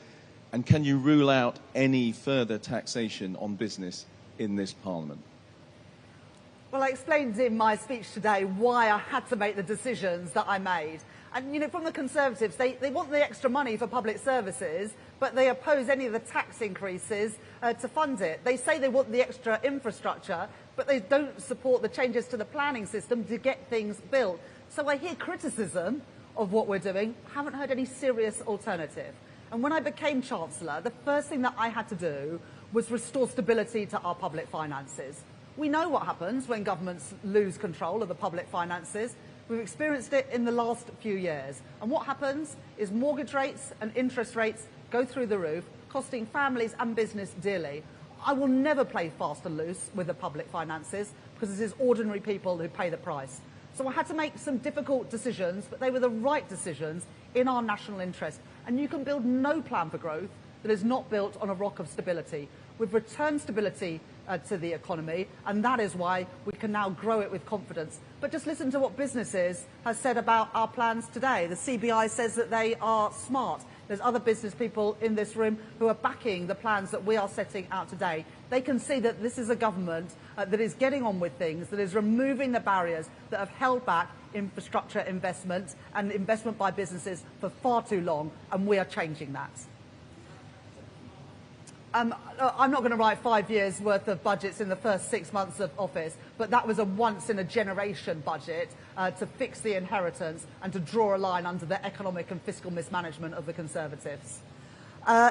And can you rule out any further taxation on business in this Parliament? Well, I explained in my speech today why I had to make the decisions that I made. And, you know, from the Conservatives, they want the extra money for public services, but they oppose any of the tax increases to fund it. They say they want the extra infrastructure, but they don't support the changes to the planning system to get things built. So I hear criticism of what we're doing, haven't heard any serious alternative. And when I became Chancellor, the first thing that I had to do was restore stability to our public finances. We know what happens when governments lose control of the public finances. We've experienced it in the last few years. And what happens is mortgage rates and interest rates go through the roof, costing families and business dearly. I will never play fast and loose with the public finances because it is ordinary people who pay the price. So I had to make some difficult decisions, but they were the right decisions in our national interest. And you can build no plan for growth that is not built on a rock of stability. We've returned stability to the economy, and that is why we can now grow it with confidence. But just listen to what businesses have said about our plans today. The CBI says that they are smart. There's other business people in this room who are backing the plans that we are setting out today. They can see that this is a government that is getting on with things, that is removing the barriers that have held back infrastructure investment and investment by businesses for far too long, and we are changing that. I'm not going to write 5 years' worth of budgets in the first 6 months of office, but that was a once-in-a-generation budget to fix the inheritance and to draw a line under the economic and fiscal mismanagement of the Conservatives.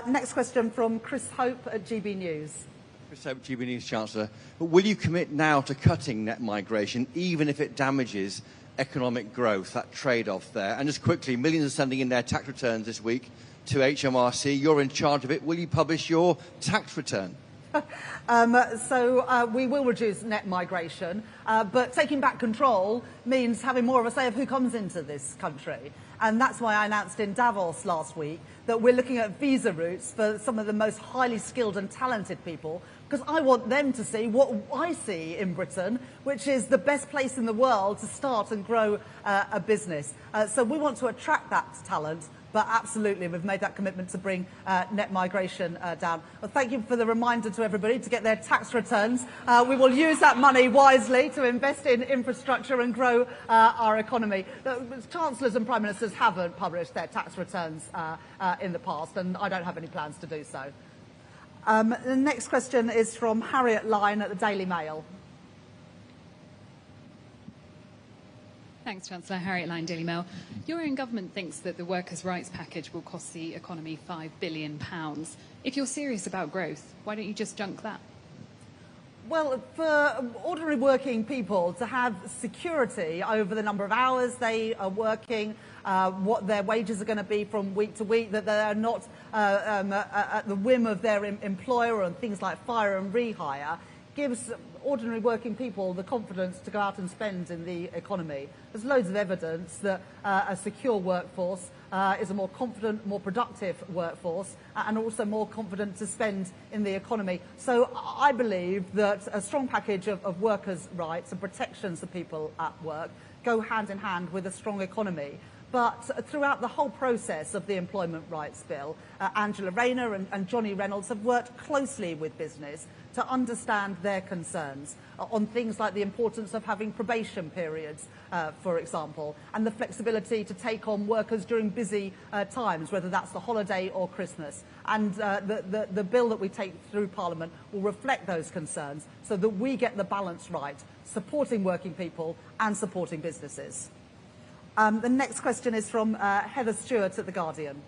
Next question from Chris Hope at GB News. Chris Hope, GB News, Chancellor. But will you commit now to cutting net migration, even if it damages economic growth, that trade-off there? And just quickly, millions are sending in their tax returns this week to HMRC. You're in charge of it. Will you publish your tax return? We will reduce net migration, but taking back control means having more of a say of who comes into this country. And that's why I announced in Davos last week that we're looking at visa routes for some of the most highly skilled and talented people, because I want them to see what I see in Britain, which is the best place in the world to start and grow a business. So we want to attract that talent. But absolutely, we've made that commitment to bring net migration down. Well, thank you for the reminder to everybody to get their tax returns. We will use that money wisely to invest in infrastructure and grow our economy. Chancellors and Prime Ministers haven't published their tax returns in the past, and I don't have any plans to do so. The next question is from Harriet Lyne at the Daily Mail. Thanks, Chancellor. Harriet Lyne, Daily Mail. Your own government thinks that the workers' rights package will cost the economy £5 billion. If you're serious about growth, why don't you just junk that? Well, for ordinary working people to have security over the number of hours they are working, what their wages are going to be from week to week, that they are not at the whim of their employer on things like fire and rehire, gives ordinary working people the confidence to go out and spend in the economy. There's loads of evidence that a secure workforce is a more confident, more productive workforce, and also more confident to spend in the economy. So I believe that a strong package of workers' rights and protections for people at work go hand in hand with a strong economy. But throughout the whole process of the Employment Rights Bill, Angela Rayner and Johnny Reynolds have worked closely with business to understand their concerns on things like the importance of having probation periods, for example, and the flexibility to take on workers during busy times, whether that's the holiday or Christmas. And the bill that we take through Parliament will reflect those concerns so that we get the balance right, supporting working people and supporting businesses. The next question is from Heather Stewart at The Guardian.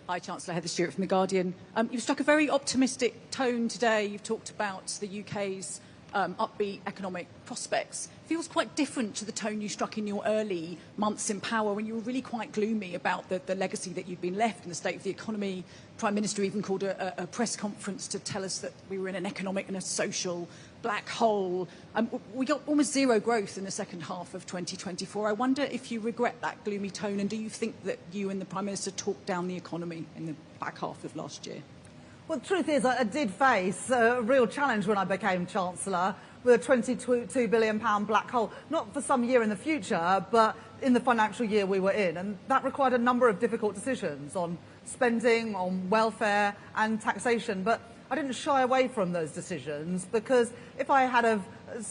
Hi, Chancellor. Heather Stewart from The Guardian. You've struck a very optimistic tone today. You've talked about the UK's upbeat economic prospects. Feels quite different to the tone you struck in your early months in power when you were really quite gloomy about the legacy that you'd been left and the state of the economy. Prime Minister even called a press conference to tell us that we were in an economic and a social black hole. We got almost zero growth in the second half of 2024. I wonder if you regret that gloomy tone, and do you think that you and the Prime Minister talked down the economy in the back half of last year? Well, the truth is I did face a real challenge when I became Chancellor with a £22 billion black hole, not for some year in the future, but in the financial year we were in. And that required a number of difficult decisions on spending, on welfare and taxation. But I didn't shy away from those decisions, because if I had have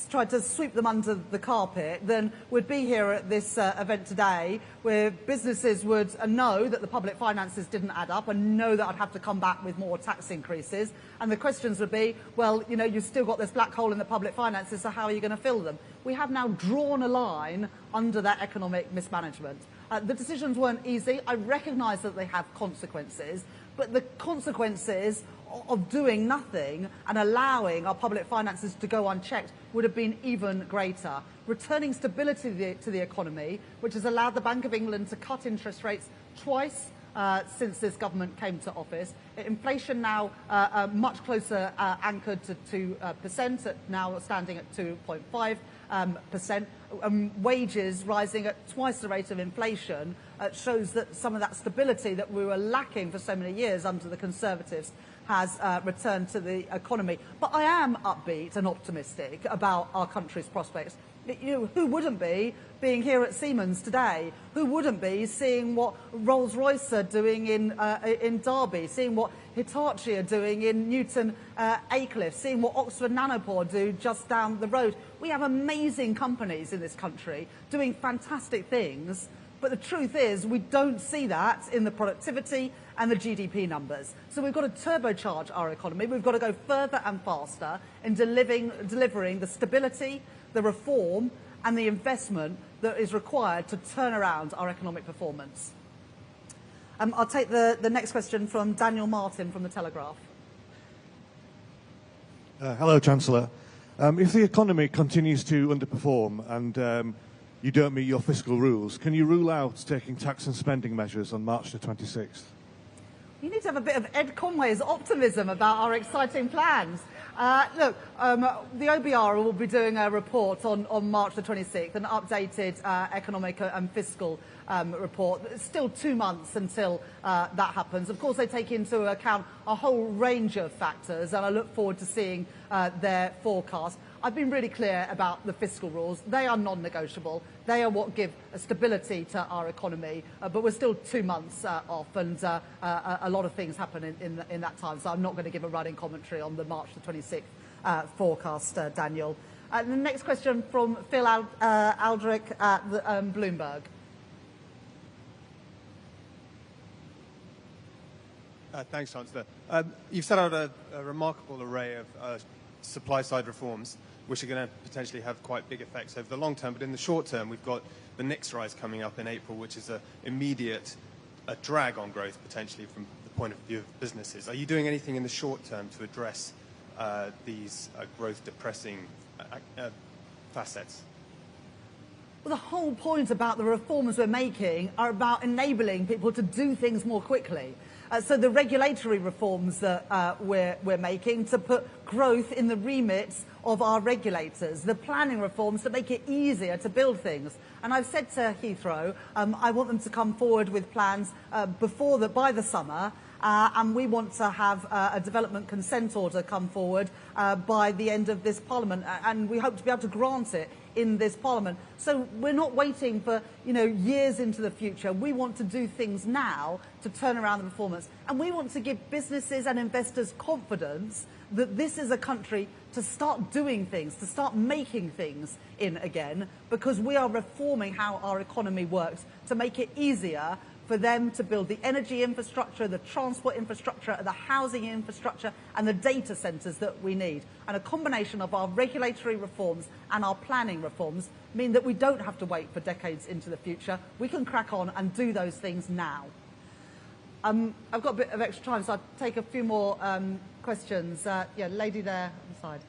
tried to sweep them under the carpet, then we'd be here at this event today where businesses would know that the public finances didn't add up and know that I'd have to come back with more tax increases. And the questions would be, well, you know, you've still got this black hole in the public finances, so how are you going to fill them? We have now drawn a line under that economic mismanagement. The decisions weren't easy. I recognise that they have consequences, but the consequences of doing nothing and allowing our public finances to go unchecked would have been even greater. Returning stability to the economy, which has allowed the Bank of England to cut interest rates twice since this government came to office. Inflation now much closer anchored to 2%, now standing at 2.5%. Wages rising at twice the rate of inflation shows that some of that stability that we were lacking for so many years under the Conservatives has returned to the economy. But I am upbeat and optimistic about our country's prospects. Who wouldn't be being here at Siemens today? Who wouldn't be seeing what Rolls-Royce are doing in Derby, seeing what Hitachi are doing in Newton Aycliffe, seeing what Oxford Nanopore do just down the road? We have amazing companies in this country doing fantastic things, but the truth is we don't see that in the productivity and the GDP numbers. So we've got to turbocharge our economy. We've got to go further and faster in delivering the stability, the reform and the investment that is required to turn around our economic performance. I'll take the next question from Daniel Martin from The Telegraph. Hello, Chancellor. If the economy continues to underperform and you don't meet your fiscal rules, can you rule out taking tax and spending measures on March the 26th? You need to have a bit of Ed Conway's optimism about our exciting plans. Look, the OBR will be doing a report on March the 26th, an updated economic and fiscal report. It's still 2 months until that happens. Of course, they take into account a whole range of factors, and I look forward to seeing their forecast. I've been really clear about the fiscal rules. They are non-negotiable. They are what give stability to our economy. But we're still 2 months off, and a lot of things happen in that time. So I'm not going to give a running commentary on the March the 26th forecast, Daniel. The next question from Phil Aldrich at Bloomberg. Thanks, Chancellor. You've set out a remarkable array of supply-side reforms, which are going to potentially have quite big effects over the long term. But in the short term, we've got the NICS rise coming up in April, which is an immediate drag on growth, potentially, from the point of view of businesses. Are you doing anything in the short term to address these growth-depressing facets? Well, the whole point about the reforms we're making are about enabling people to do things more quickly. So the regulatory reforms that we're making to put growth in the remit of our regulators, the planning reforms to make it easier to build things. And I've said to Heathrow, I want them to come forward with plans by the summer, and we want to have a development consent order come forward by the end of this Parliament, and we hope to be able to grant it in this Parliament. So we're not waiting for years into the future. We want to do things now to turn around the performance, and we want to give businesses and investors confidence that this is a country to start doing things, to start making things in again, because we are reforming how our economy works to make it easier for them to build the energy infrastructure, the transport infrastructure, the housing infrastructure, and the data centres that we need. And a combination of our regulatory reforms and our planning reforms mean that we don't have to wait for decades into the future. We can crack on and do those things now. I've got a bit of extra time, so I'll take a few more questions. Lady there on the side.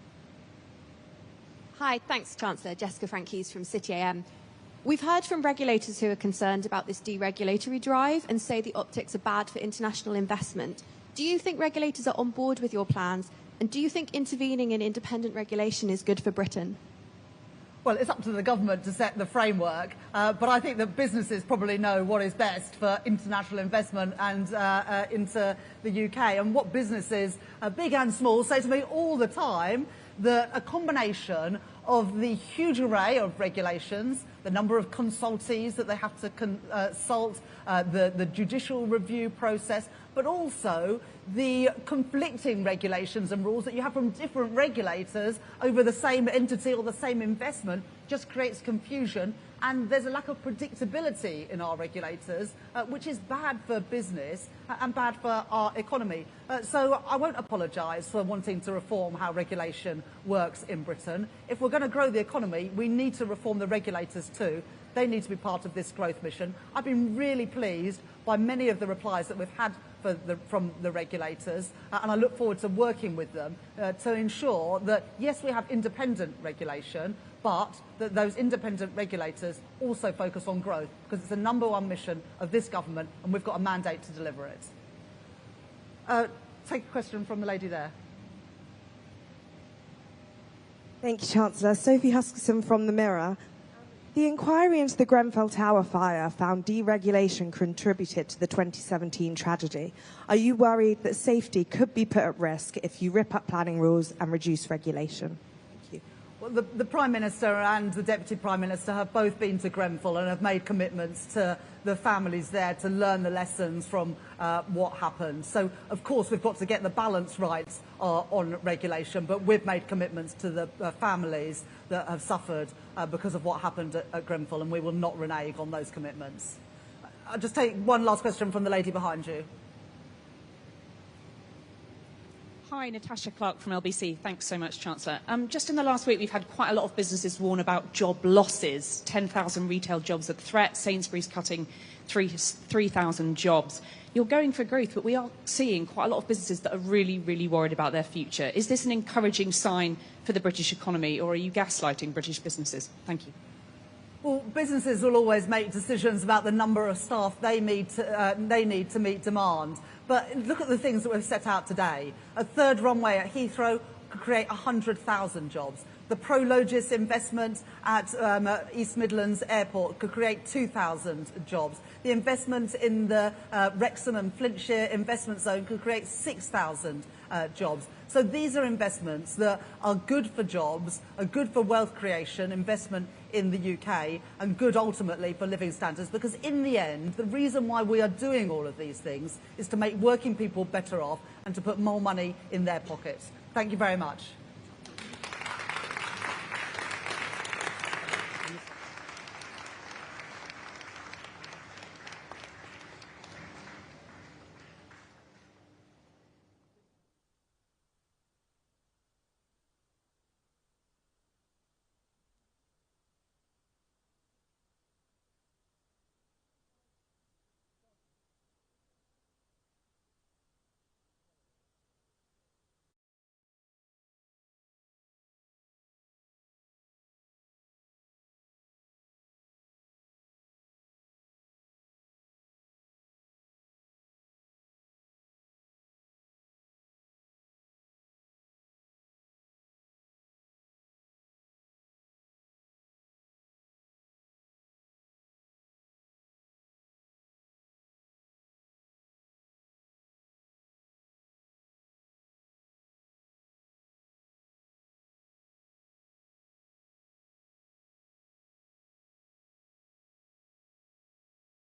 Hi, thanks, Chancellor. Jessica Frank-Hughes from City AM. We've heard from regulators who are concerned about this deregulatory drive and say the optics are bad for international investment. Do you think regulators are on board with your plans? And do you think intervening in independent regulation is good for Britain? Well, it's up to the government to set the framework, but I think that businesses probably know what is best for international investment and into the UK. And what businesses, big and small, say to me all the time that a combination of the huge array of regulations, the number of consultees that they have to consult, the judicial review process, but also the conflicting regulations and rules that you have from different regulators over the same entity or the same investment just creates confusion. And there's a lack of predictability in our regulators, which is bad for business and bad for our economy. So I won't apologise for wanting to reform how regulation works in Britain. If we're going to grow the economy, we need to reform the regulators too. They need to be part of this growth mission. I've been really pleased by many of the replies that we've had from the regulators, and I look forward to working with them to ensure that, yes, we have independent regulation, but that those independent regulators also focus on growth, because it's the #1 mission of this government, and we've got a mandate to deliver it. Take a question from the lady there. Thank you, Chancellor. Sophie Huskisson from The Mirror. The inquiry into the Grenfell Tower fire found deregulation contributed to the 2017 tragedy. Are you worried that safety could be put at risk if you rip up planning rules and reduce regulation? Thank you. Well, the Prime Minister and the Deputy Prime Minister have both been to Grenfell and have made commitments to the families there to learn the lessons from what happened. So, of course, we've got to get the balance right on regulation, but we've made commitments to the families that have suffered because of what happened at Grenfell, and we will not renege on those commitments. I'll just take one last question from the lady behind you. Hi, Natasha Clark from LBC. Thanks so much, Chancellor. Just in the last week, we've had quite a lot of businesses warn about job losses. 10,000 retail jobs at threat, Sainsbury's cutting 3,000 jobs. You're going for growth, but we are seeing quite a lot of businesses that are really, really worried about their future. Is this an encouraging sign for the British economy, or are you gaslighting British businesses? Thank you. Well, businesses will always make decisions about the number of staff they need to meet demand. But look at the things that we've set out today. A third runway at Heathrow could create 100,000 jobs. The Prologis investment at East Midlands Airport could create 2,000 jobs. The investment in the Wrexham and Flintshire investment zone could create 6,000 jobs. So these are investments that are good for jobs, are good for wealth creation, investment in the UK, and good ultimately for living standards, because in the end, the reason why we are doing all of these things is to make working people better off and to put more money in their pockets. Thank you very much.